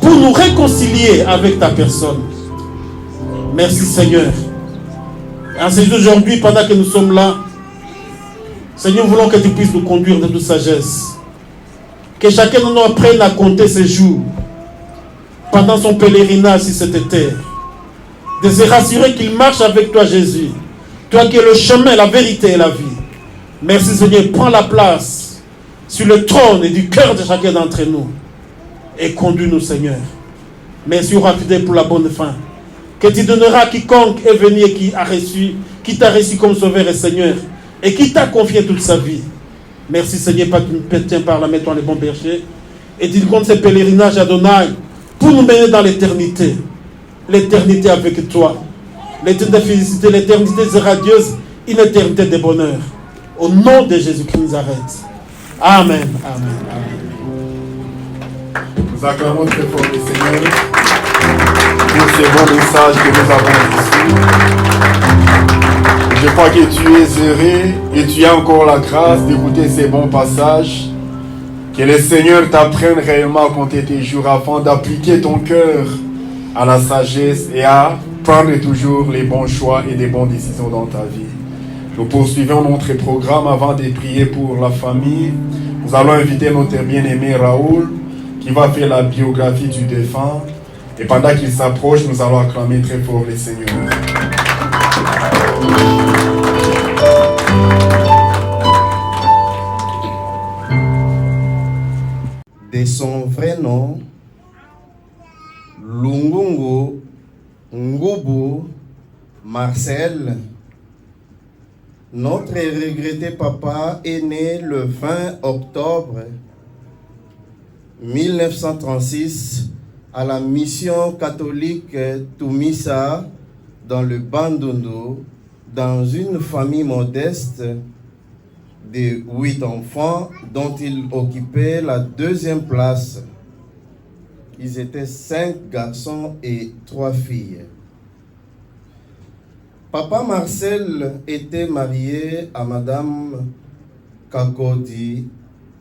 pour nous réconcilier avec ta personne. Merci, Seigneur. Ainsi aujourd'hui, pendant que nous sommes là, Seigneur, nous voulons que tu puisses nous conduire de toute sagesse. Que chacun de nous apprenne à compter ses jours pendant son pèlerinage sur cette terre. De se rassurer qu'il marche avec toi, Jésus. Toi qui es le chemin, la vérité et la vie. Merci, Seigneur. Prends la place sur le trône et du cœur de chacun d'entre nous. Et conduis-nous, Seigneur. Merci au fidèle pour la bonne fin. Que tu donneras à quiconque est venu et qui t'a reçu comme sauveur et Seigneur. Et qui t'a confié toute sa vie. Merci, Seigneur, parce que tu nous tiens par la main, toi, les bons bergers. Et tu comptes ces pèlerinages, Adonai, pour nous mener dans l'éternité. L'éternité avec toi. L'éternité de félicité, l'éternité radieuse, une éternité de bonheur. Au nom de Jésus-Christ Nazareth. Amen. Amen. Amen. Nous acclamons très fort le Seigneur pour ce bon message que nous avons ici. Je crois que tu es heureux et tu as encore la grâce d'écouter ces bons passages. Que le Seigneur t'apprenne réellement à compter tes jours afin d'appliquer ton cœur à la sagesse et à prendre toujours les bons choix et des bonnes décisions dans ta vie. Nous poursuivons notre programme avant de prier pour la famille. Nous allons inviter notre bien-aimé Raoul qui va faire la biographie du défunt. Et pendant qu'il s'approche, nous allons acclamer très fort le Seigneur. De son vrai nom, Lungungu Ngubu Marcel, notre regretté papa est né le 20 octobre 1936 à la mission catholique Tumisa dans le Bandundu, dans une famille modeste de 8 enfants, dont il occupait la 2e place. Ils étaient 5 garçons et 3 filles. Papa Marcel était marié à Madame Kakodi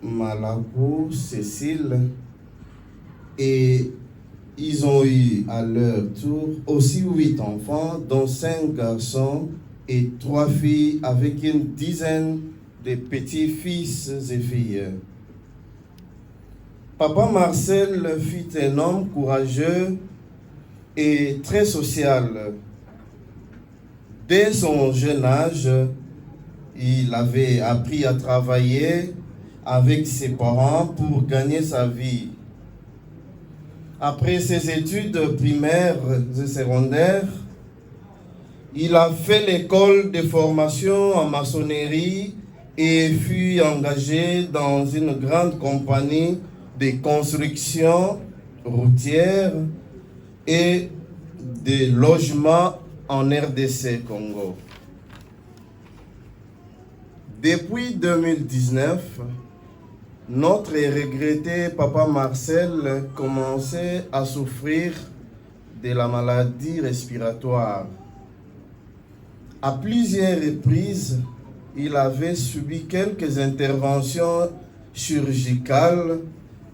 Malakou Cécile et ils ont eu à leur tour aussi 8 enfants, dont 5 garçons et 3 filles, avec une dizaine de petits-fils et filles. Papa Marcel fut un homme courageux et très social. Dès son jeune âge, il avait appris à travailler avec ses parents pour gagner sa vie. Après ses études primaires et secondaires, il a fait l'école de formation en maçonnerie et fut engagé dans une grande compagnie de construction routière et de logement en RDC Congo. Depuis 2019, notre regretté Papa Marcel commençait à souffrir de la maladie respiratoire. À plusieurs reprises, il avait subi quelques interventions chirurgicales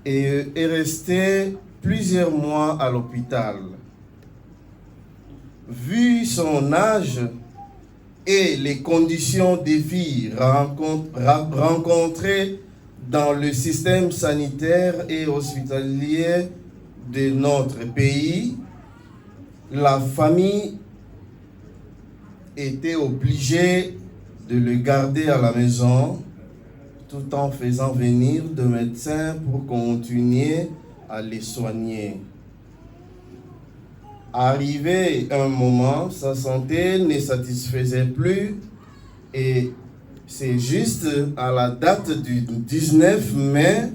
et est resté plusieurs mois à l'hôpital. Vu son âge et les conditions de vie rencontrées dans le système sanitaire et hospitalier de notre pays, la famille était obligée de le garder à la maison tout en faisant venir des médecins pour continuer à les soigner. Arrivé un moment, sa santé ne satisfaisait plus et c'est juste à la date du 19 mai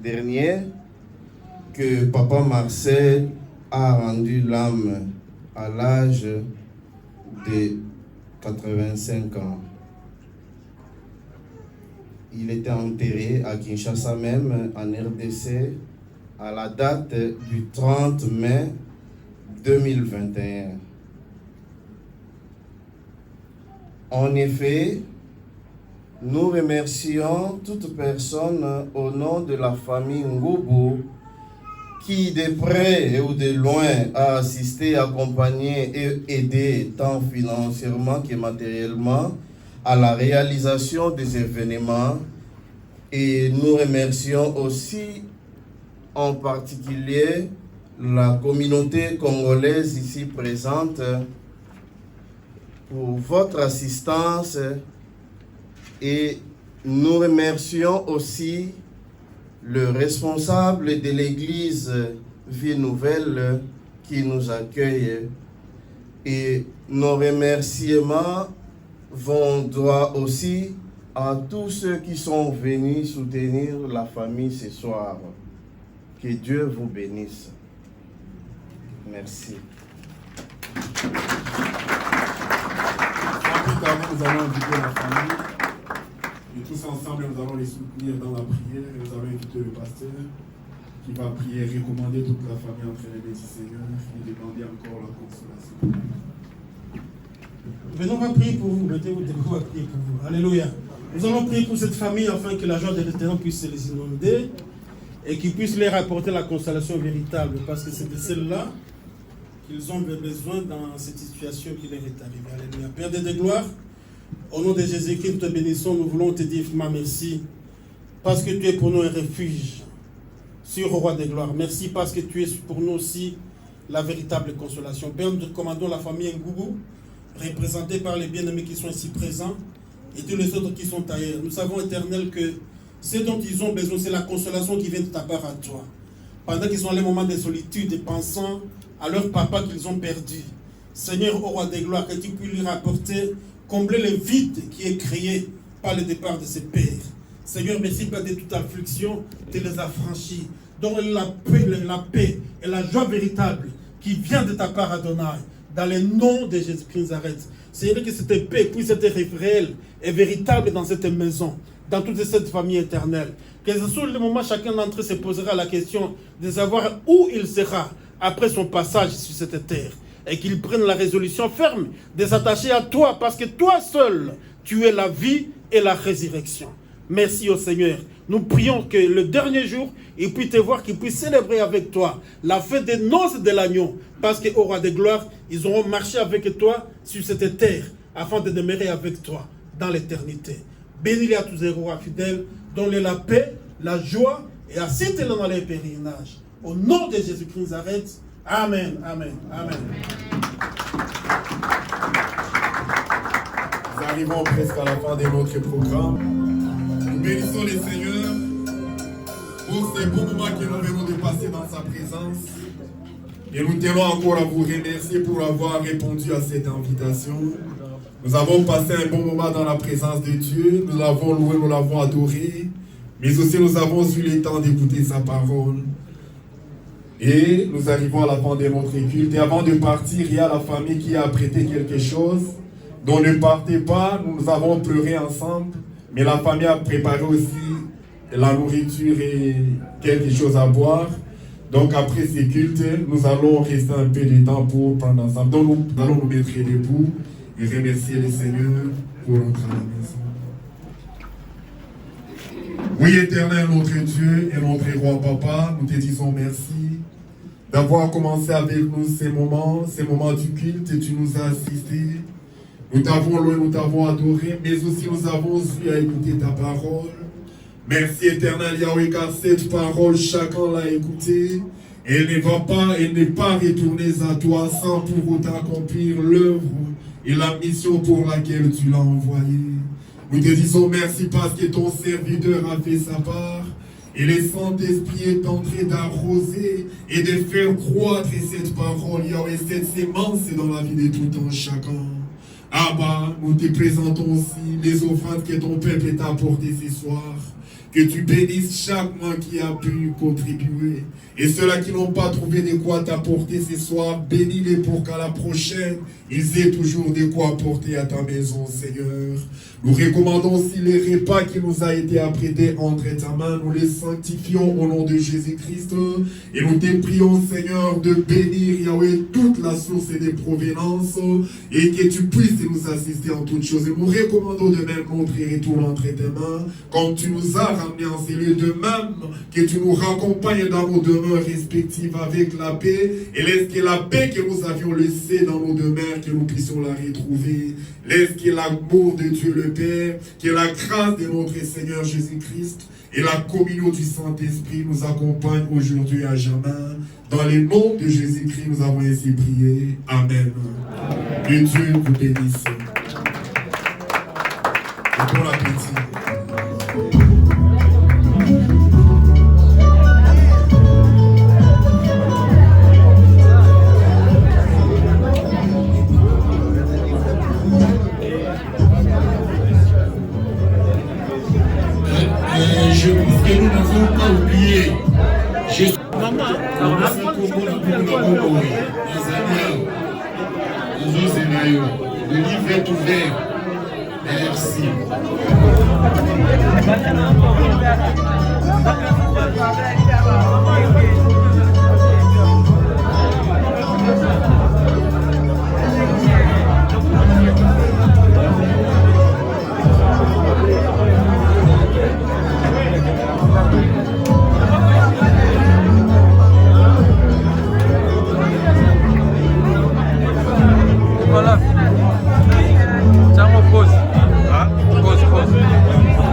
dernier que Papa Marcel a rendu l'âme à l'âge de 85 ans. Il était enterré à Kinshasa même, en RDC, à la date du 30 mai 2021. En effet, nous remercions toute personne au nom de la famille Ngoubou qui de près ou de loin a assisté, accompagné et aidé tant financièrement que matériellement à la réalisation des événements. Et nous remercions aussi en particulier la communauté congolaise ici présente pour votre assistance et nous remercions aussi le responsable de l'église Vie Nouvelle qui nous accueille et nos remerciements vont droit aussi à tous ceux qui sont venus soutenir la famille ce soir. Que Dieu vous bénisse. Merci. Nous allons inviter la famille et tous ensemble nous allons les soutenir dans la prière. Nous allons inviter le pasteur qui va prier, recommander toute la famille entre les mains du Seigneur et demander encore la consolation. Venons, on va prier pour vous. Mettez-vous debout, on va prier pour vous. Alléluia. Nous allons prier pour cette famille afin que la joie de l'Éternel puisse les inonder et qu'il puisse leur apporter la consolation véritable, parce que c'est de celle-là qu'ils ont besoin dans cette situation qui leur est arrivée. Alléluia. Père de gloire, au nom de Jésus-Christ, nous te bénissons, nous voulons te dire merci, parce que tu es pour nous un refuge sur au roi des gloires. Merci parce que tu es pour nous aussi la véritable consolation. Père, nous te commandons la famille Ngoubou, représentée par les bien-aimés qui sont ici présents, et tous les autres qui sont ailleurs. Nous savons, Éternel, que ce dont ils ont besoin, c'est la consolation qui vient de ta part à toi. Pendant qu'ils sont dans les moments de solitude et pensant à leur papa qu'ils ont perdu. Seigneur, au roi des gloires, que tu puisses lui rapporter, combler le vide qui est créé par le départ de ses pères. Seigneur, merci Père de toute affliction, tu les as franchis. Donne la paix et la joie véritable qui vient de ta part, Adonai. dans le nom de Jésus-Christ Nazareth. Seigneur, que cette paix puisse être réelle et véritable dans cette maison, dans toute cette famille éternelle. Que ce soit le moment, chacun d'entre eux se posera la question de savoir où il sera après son passage sur cette terre. Et qu'il prenne la résolution ferme de s'attacher à toi, parce que toi seul, tu es la vie et la résurrection. Merci au Seigneur. Nous prions que le dernier jour, il puisse te voir, qu'il puisse célébrer avec toi la fête des noces de l'agneau. Parce qu'au roi de gloire, ils auront marché avec toi sur cette terre, afin de demeurer avec toi dans l'éternité. Bénis-les à tous les rois fidèles, donne-les la paix, la joie, et assiste-les dans les pèlerinages. Au nom de Jésus-Christ Nazareth, amen, amen, amen. Nous arrivons presque à la fin de notre programme. Nous bénissons les Seigneurs pour ces bons moments que nous venons de passer dans sa présence. Et nous tenons encore à vous remercier pour avoir répondu à cette invitation. Nous avons passé un bon moment dans la présence de Dieu. Nous l'avons loué, nous l'avons adoré. Mais aussi nous avons eu le temps d'écouter sa parole. Et nous arrivons à la fin de notre culte. Et avant de partir, il y a la famille qui a prêté quelque chose. Donc ne partez pas, nous avons pleuré ensemble. Mais la famille a préparé aussi la nourriture et quelque chose à boire. Donc après ces cultes, nous allons rester un peu de temps pour prendre ensemble. Donc nous allons nous mettre debout et remercier le Seigneur pour rentrer à la maison. Oui, éternel, notre Dieu et notre roi papa, nous te disons merci d'avoir commencé avec nous ces moments du culte, et tu nous as assistés. Nous t'avons loué, nous t'avons adoré, mais aussi nous avons eu à écouter ta parole. Merci éternel Yahweh, car cette parole, chacun l'a écoutée. Elle ne va pas, elle n'est pas retournée à toi sans pour autant accomplir l'œuvre et la mission pour laquelle tu l'as envoyée. Nous te disons merci parce que ton serviteur a fait sa part. Et le Saint-Esprit est en train d'arroser et de faire croître cette parole, Yahweh, cette sémence dans la vie de tout un chacun. Abba, nous te présentons aussi les offrandes que ton peuple t'a apportées ce soir. Que tu bénisses chacun qui a pu contribuer. Et ceux-là qui n'ont pas trouvé de quoi t'apporter ce soir, bénis-les pour qu'à la prochaine, ils aient toujours de quoi apporter à ta maison, Seigneur. Nous recommandons aussi les repas qui nous a été apprêtés entre ta main. Nous les sanctifions au nom de Jésus-Christ. Et nous te prions, Seigneur, de bénir, Yahweh, toute la source et des provenances. Et que tu puisses nous assister en toutes choses. Et nous recommandons de même notre retour entre tes mains. Comme tu nous as ramenés en ces lieux, de même que tu nous raccompagnes dans nos demeures respectives avec la paix. Et laisse que la paix que nous avions laissée dans nos demeures, que nous puissions la retrouver. Laisse que l'amour de Dieu le Père, que la grâce de notre Seigneur Jésus-Christ et la communion du Saint-Esprit nous accompagnent aujourd'hui à jamais. Dans le nom de Jésus-Christ, nous avons ainsi prié. Amen. Que Dieu vous bénisse. Et bon appétit. Je pense que nous n'avons pas oublié. Je suis maman. Le livre est ouvert. Merci. Voilà. Tiens, on pose. Pose.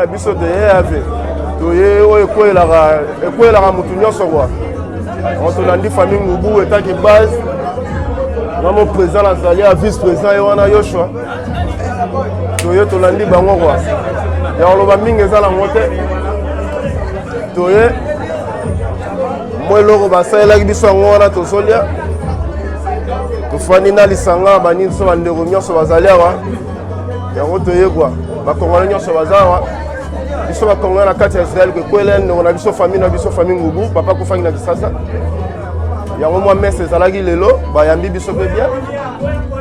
ya biso de yave toye oyo ekwelaka mutu nyonso kwa tolandi famille Ngubu etaki base namo président azali ya vice président ye wana Yoshua toye tolandi bango kwa ya koloba mingi eza nango te toye mo eloko basalelaki biso yango wana tozolia tofandi na lisanga banini so bandeko nyonso bazali awa yango toye kwa bakongole nyonso baza awa biso bakongole na kati ya Israel kwekwela ndeko na biso famille Ngubu papa kufangi na Kisasa yango mwa messe ezalaki lelo bayambi biso mpe bien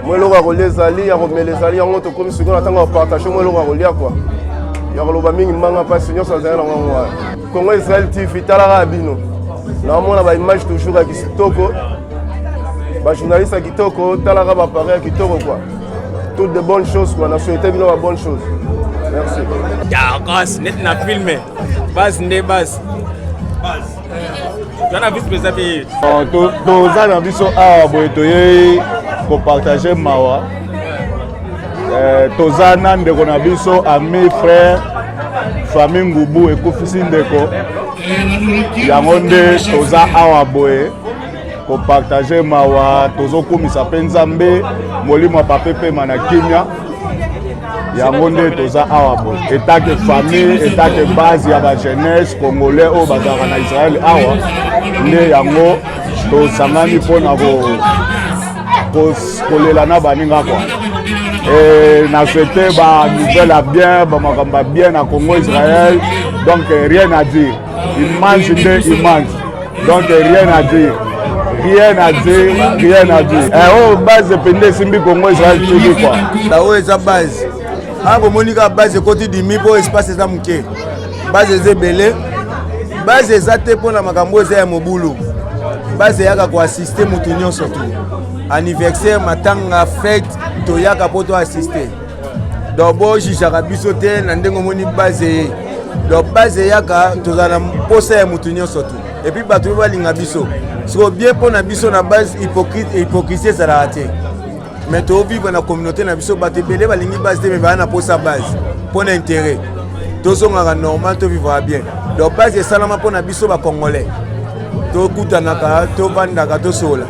mo eloko ya kolia ezali ya komela ezali yango tokomi sikoyo na ntango ya partage mo eloko ya kolia kwa ya koloba mingi mbanga mpasi nyonso azali na ngongo wana Congo Israel TV talaka bino naomona baimage toujours ya kitoko bajournaliste ya kitoko talaka bapare ya kitoko kwa toutes de bonnes choses quoi na souhaité bino ba bonnes choses merci ya grâce net na filme base nde base tona vice président pe toza na biso awa boye toye kopartage mawa toza na ndeko na biso ami frère famille Ngubu ekufisi ndeko yango nde toza awa boye kopartage mawa tozokumisa mpe Nzambe molimo ya pape pema na kimia yango nde toza awa boye etake famille etake base ya bajeunesse congolais oyo bazalaka na Israel awa nde yango tosangani mpona kolela na baninga kwa na souhaité ba nouvelle à bien ba makamba bien na Congo Israël donc rien à dire image donc rien à dire oh base pende simbi Congo Israël tout quoi la o eza base abo monika base côté dimi po espace eza muke base ezebele base eza te pona makambo eza ya mobulu base yaka ko assister mutu nyonso tu anniversaire matanga fête toyaka po to assister donc bo jijaka biso te na ndengo moni base donc base yaka tozana posa ya mutu nyonso tu et puis bato balinga biso so bien pona biso na base hypocrisie ezalaka te mais to vivre na communauté na biso bato ebele balingi base te mais baa na posa base pona intérêt tozongaka normal to vivre bien donc base esalama mpona biso bakongolais tokutanaka tovandaka tosola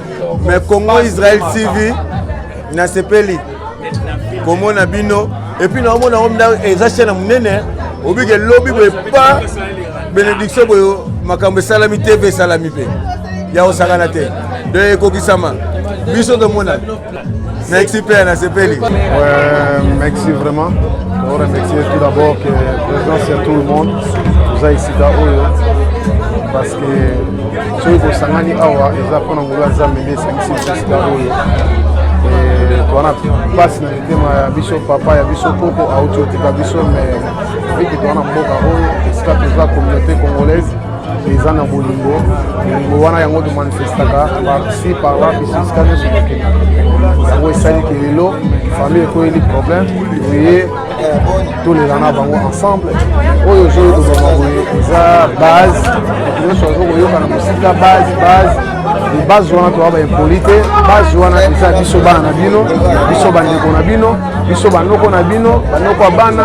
mais Congo Israël TV na sepeli komona bino et puis naomona omna eza chaîne munene obike lobby boye pa bénédiction boye makambo salami TV salami pe ya osakana te de kokisama biso tomona merci père na sepeli merci vraiment on remercie tout d'abord que présence à tout le monde vous avez ici oyo parce que soki kosangani awa eza mpona ngolu Nzambe nde esangisi esika oyo towana mpasi na mitema ya biso papa ya biso koko auti otika biso mais viki towana mboka oyo esika toza communauté congolaise eza na bolingo wana yango tomanifestaka par-ci par-là biso esika nyonso tokende yango esaliki lelo famille ekoyeli problème toye tolela na bango ensemble oyo ozoyoka boye eza base nyonso azokoyoka na mosika base wana toa baempoli te base wana eza biso bana na bino biso bandeko na bino biso banoko na bino banoko ya bana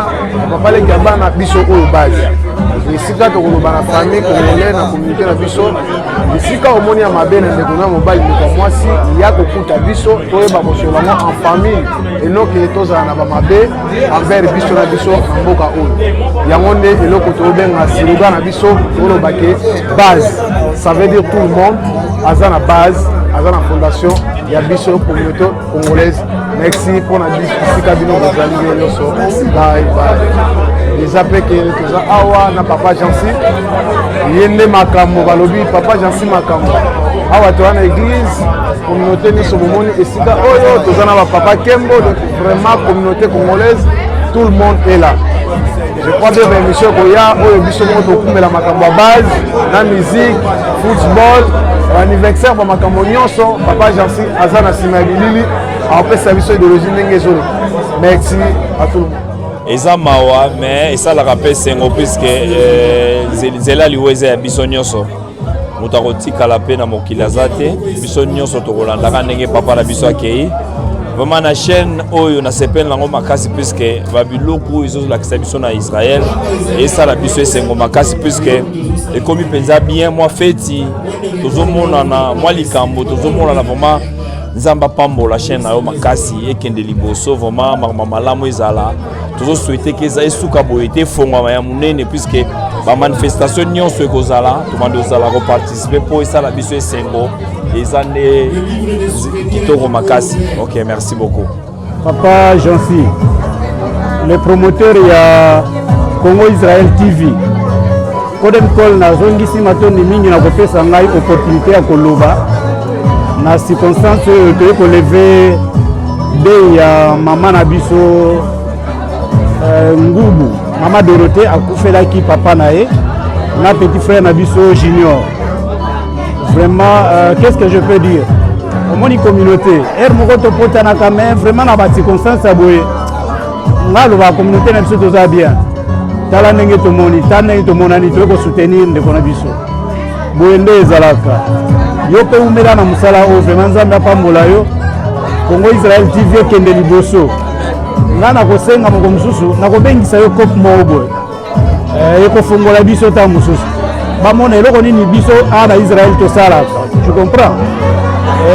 bapaleki ya bana biso oyo base esika tokoloba na famille congolais na communauté na biso esika omoni ya mabe na ndeko na mobali ndeko ya mwasi ya kokuta biso toyeba kosolango en famille enoki tozala na bamabe envers biso na biso na mboka oyo yango nde eloko tobenga siruga na biso tolobake base ça veut dire tout le monde aza na base aza na fondation ya biso communauté congolaise merci mpona bisika bino bozali nyonso bye eza mpe ke toza awa na papa Jansi ye nde makambo balobi papa Jansi makambo awa toza na église communauté nyonso bomoni esika oyo toza na bapapa Kembo vraiment communauté congolaise tout le monde est là je crois bien baémission koya oyo biso moko tokumela makambo ya base na musique football anniversaire bamakambo nyonso papa Jansi aza na nsima ya bilili apesa biso idéologie ndenge ezolo merci à tout le monde eza mawa mais esalaka mpe sengo puiske nzela liwa eza ya biso nyonso moto akotikala mpe na mokili aza te biso nyonso tokolandaka ndenge papa na biso akei vraiment na chaîne oyo na sepel nango makasi puisque babiloko ezolakisa biso na Israël esala biso esengo makasi puisque ekomi mpenza bien mwa feti tozomonana mwa likambo tozomonana vraiment nzamba pambola chaîne na yo makasi ekende liboso vraiment makambo malamu ezala tozosouhaite ke eza esuka boye te efongwama ya monene puisque bamanifestation nyonso ekozala tomande ozala koparticipe mpo esala biso esengo eza nde kitoko makasi. Ok, merci beaucoup. Papa Jansi, le promoteur ya Congo Israël TV. Kodem kol na zongisi matoni mingi na kopesa ngai opportunité ya koloba na circonstance oyo ko lever de ya mama na biso Ngubu, Mama Dorothée akufelaki papa na ye na petit frère na biso Junior. Vraiment, qu'est-ce que je peux dire? Au moins une communauté, moko to potana quand même vraiment na ba circonstance aboye. Ngalo ba communauté na biso toza bien. Tala ndenge to moni, tala to monani to ko soutenir ndeko na biso. Boende ezalaka. Yo pe umela na musala o vraiment nzambe apambola yo. Congo Israël TV kende liboso. Ngana kosenga moko mususu na kobengisa yo kope mobo. Ekofongola biso ta mususu. Bamona eloko nini biso ana Israël to sala. Tu comprends?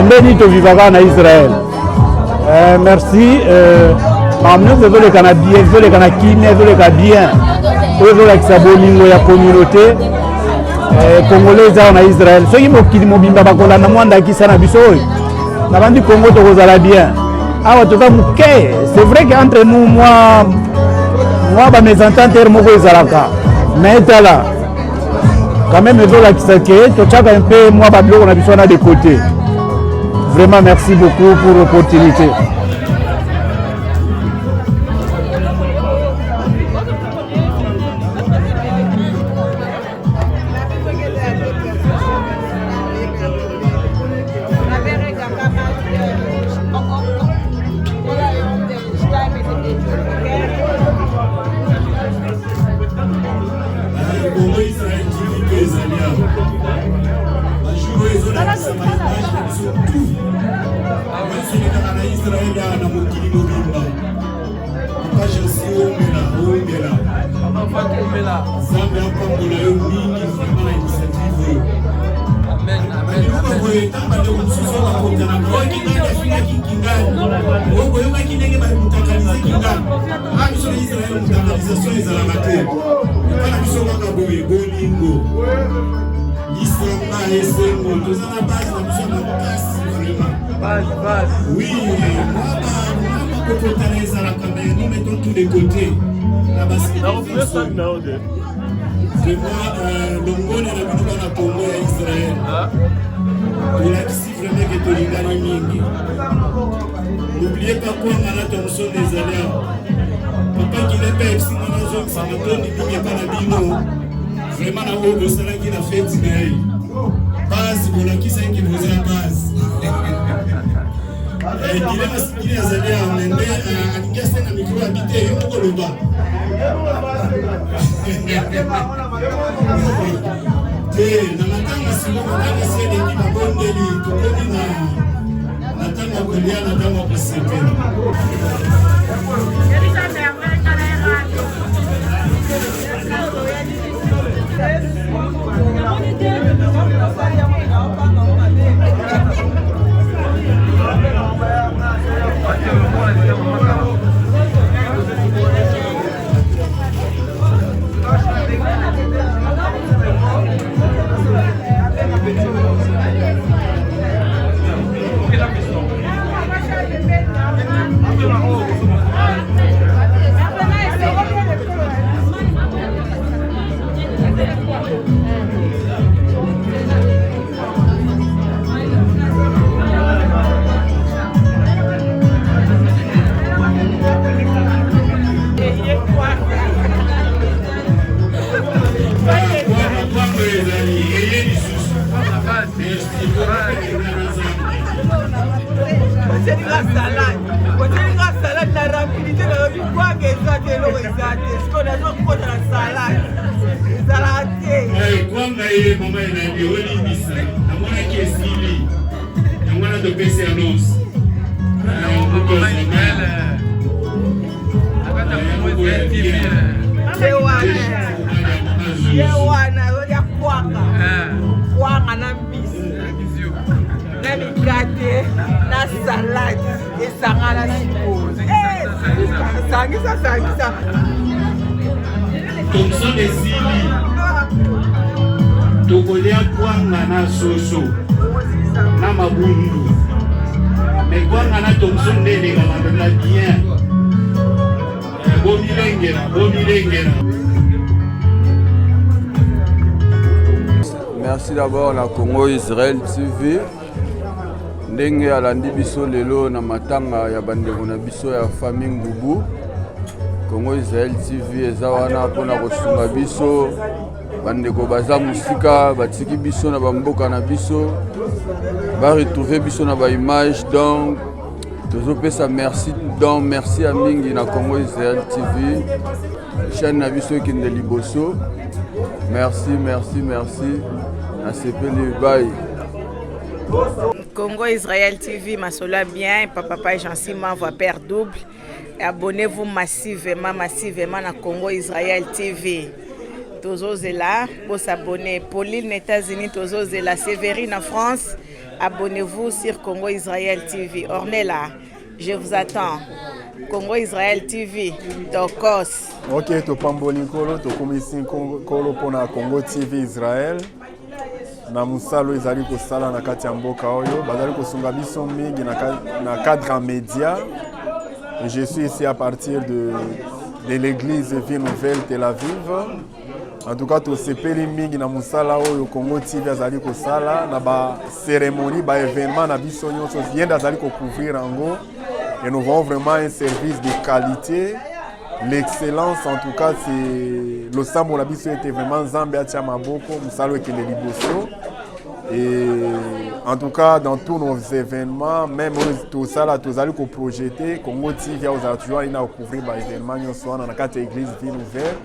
Ndeni to vivaka na Israël. Merci. Amne zo le kana bien, zo le kana kimia, zo le ka bien. Ozo la kisabolingo ya communauté congolaise na Israël. Soki mokili mobimba bakola na mwanda kisana biso oyo. Na bandi Congo to kozala bien. Awa toza muke. C'est vrai qu'entre nous moi ba mes ententes moko ezalaka. Mais tala quand même ezola kisake to chaka un peu moi ba biloko na biso na de côté. Vraiment merci beaucoup pour l'opportunité. Oui, nous mettons tous les côtés. N'oubliez pas quoi, l'attention des aléas. Papa qui n'est pas excitant dans la zone, ça ne donne pas vraiment, la haut de cela qui l'a fait, base, pour la qui c'est qui vous a base. Il a zalé en Inde, à Gaston, à micro habité, et au Koloba. Dans la tanga, si vous avez essayé d'équipe à bonne délit, tout le monde a la tanga Kolia, la tanga Pacifique. Yewana ya kwanga na mbisi na mikate na salade esangana sikozi sangisa Thomson esili tokolia kwanga na soso na mabundu mais kwanga na Thomson nde elekaka mpenza bien bomilengela. Merci d'abord la Congo Israël TV. Ndenge alandi biso lelo na matanga ya bandeko na biso ya famille Ngubu. Congo Israël TV eza wana mpona kosunga biso bandeko baza musika batiki biso na bamboka na biso ba retrouver biso na ba image donc tozopesa merci donc merci à mingi na Congo Israël TV chaîne na biso ekende liboso. Merci nasepeli bye. Congo Israël TV masola bien papa Jean-Simon voix père double. Abonnez-vous massivement na Congo Israël TV. Tozozela, vous abonnez. Pauline États-Unis, Tozozela, Séverine en France. Abonnez-vous sur Congo Israël TV. Ornella, je vous attends. Congo Israël TV, Tokos. Ok, topamboli kolo, tokomisi kolo pona Congo TV Israël. Na musalo ezali kosala na kati ya mboka oyo, bazali kosunga biso mingi na cadre média. Je suis ici à partir de l'église Vie Nouvelle Tel Aviv. En tout cas, tout ce pays mingi na musala oyo Congo TV azali kosala na ba cérémonie, ba événement na biso nyonso vient d'azali ko couvrir ango. Et nous avons vraiment un service de qualité. L'excellence, en tout cas, c'est le Sambo la biso était vraiment Zambia Tiamaboko, musalo ekele liboso. Et en tout cas, dans tous nos événements, même tout ça, là, tous allons projeter, Congo TV, vous allez toujours aller couvrir les événements, nous sommes dans la carte église Vie Nouvelle,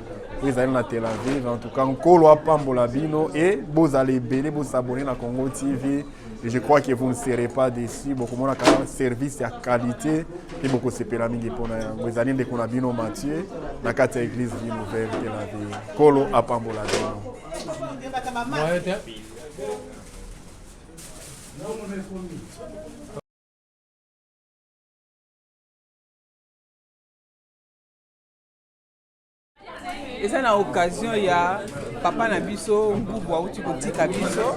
vous allez dans Tel Aviv, en tout cas, on va Pambola Bino et vous allez béler, vous abonner à Congo TV. Et je crois que vous ne serez pas déçus, beaucoup de un service de qualité, et beaucoup de pyramides pour vous allez dans la Bino Mathieu, dans la carte église Vie Nouvelle, Tel Aviv. Kolo à Pambola Bino. eza na occasion ya papa na biso Ngubu auti kotika biso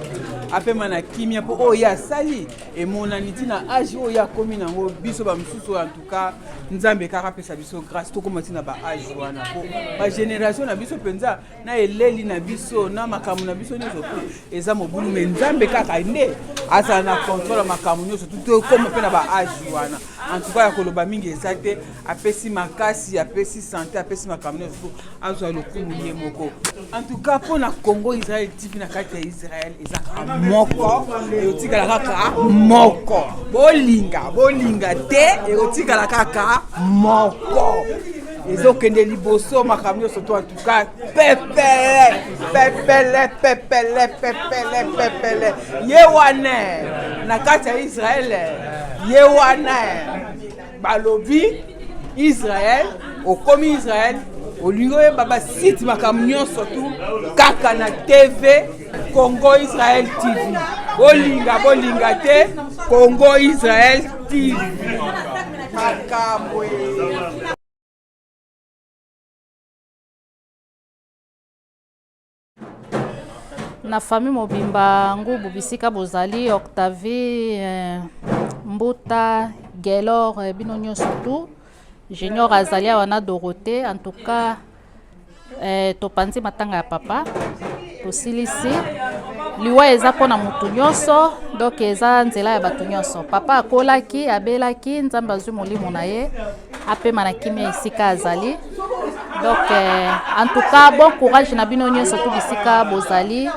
apema na kimia po oyo asali emonani tina age oyo akomi nango biso bamosusu en tout cas nzambe kaka apesa biso grâce tokoma tina ba age wana po ba génération na biso mpenza na eleli na biso na makambo na biso nyonso eza mobulu me nzambe kaka nde azala na contrôle makambo nyonso tokoma mpe na ba age wana en tout cas ya koloba mingi eza te apesi makasi apesi santé apesi makambo nyonso azwa lokumu ye moko en tout cas pour na Congo Israël TV na kati ya Israël ezaka moko eotikala kaka moko bolinga te eotikala kaka moko ezokende liboso makambo nyonso to en tout cas pepele ye wana na kati ya Israël ye wana balobi Israël okomi Israël olingo baba site makambo nyonso tu kaka na TV Congo Israël TV bolinga te Congo Israël TV makambo na famille mobimba Ngubu bisika bozali Octavie Mbuta Gelor bino nyonso tu Junior Azalia wana Dorothée en tout cas topanzi matanga ya papa tosilisi liwa eza pona mutu nyonso donc eza nzela ya batu nyonso papa akolaki abelaki nzambe azwi molimo na ye apema na kimia esika azali donc en tout cas bon courage na bino nyonso tu bisika bozali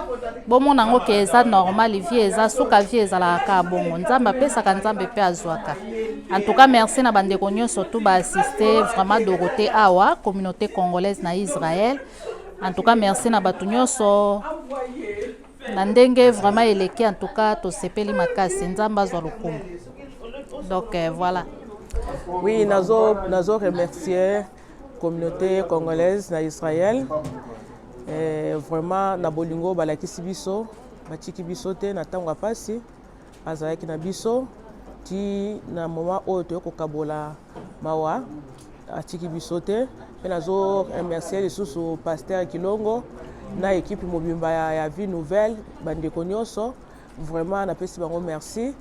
bomona ngo ke eza normal vie eza suka vie ezalaka bongo nzambe apesaka nzambe pe azwaka en tout cas merci na bandeko nyonso tu ba assister vraiment Dorothée awa communauté congolaise na Israël en tout cas merci na batu nyonso na ndenge vraiment eleki en tout cas tosepeli makasi nzambe azwa lokumu Donc voilà. Oui, nazo remercier communauté congolaise na Israël. Vraiment na bolingo balakisi biso, batiki biso te na tango pasi, azalaki na biso ti na moment oyo tokokabola mawa atiki biso te. Pe nazo remercier lisusu pasteur Kilongo na équipe mobimba ya Vie Nouvelle bandeko nyonso. Vraiment napesi bango merci.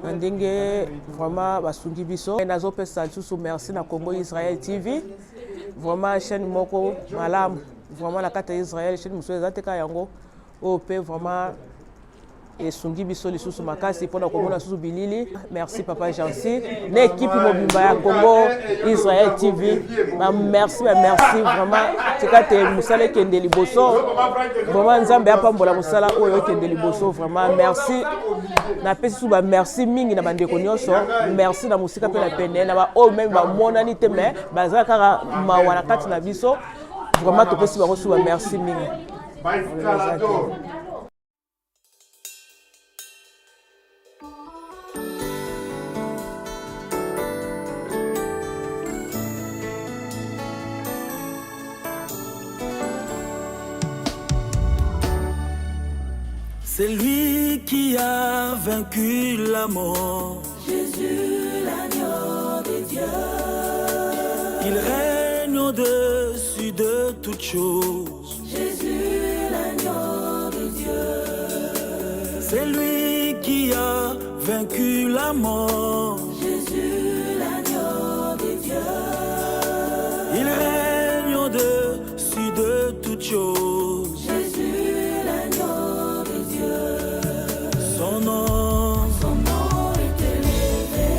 Ndenge vraiment basungi biso. Nazo pesa lisusu merci na Congo Israël TV. Vraiment chaîne moko malamu. Vraiment la carte Israël chaîne muso ezateka yango OP vraiment esungi biso lisusu makasi mpona komona susu bilili. Merci papa Jansi na équipe mobimba ya Congo Israël TV. Merci vraiment tikate musala kende liboso. Vraiment nzambe apambola musala oyo kende liboso. Vraiment merci na pesi su ba merci mingi na bandeko nyonso. Merci na musika pe na pene na ba o même ba monani te mais bazaka kaka mawana kati na biso. Vraiment topesi bango su ba merci mingi. C'est lui qui a vaincu la mort. Jésus, l'agneau de Dieu. Il règne au-dessus de toutes choses. Jésus, l'agneau de Dieu. C'est lui qui a vaincu la mort. Jésus, l'agneau de Dieu. Il règne au-dessus de toutes choses. Jésus, l'agneau de Dieu. Son nom est élevé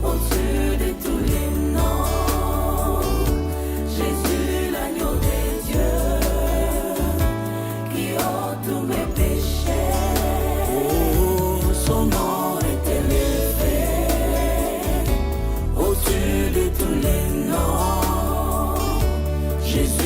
au-dessus de tous les noms. Jésus, l'agneau de Dieu, qui ôte tous mes péchés. Oh, son nom est élevé au-dessus de tous les noms. Jésus.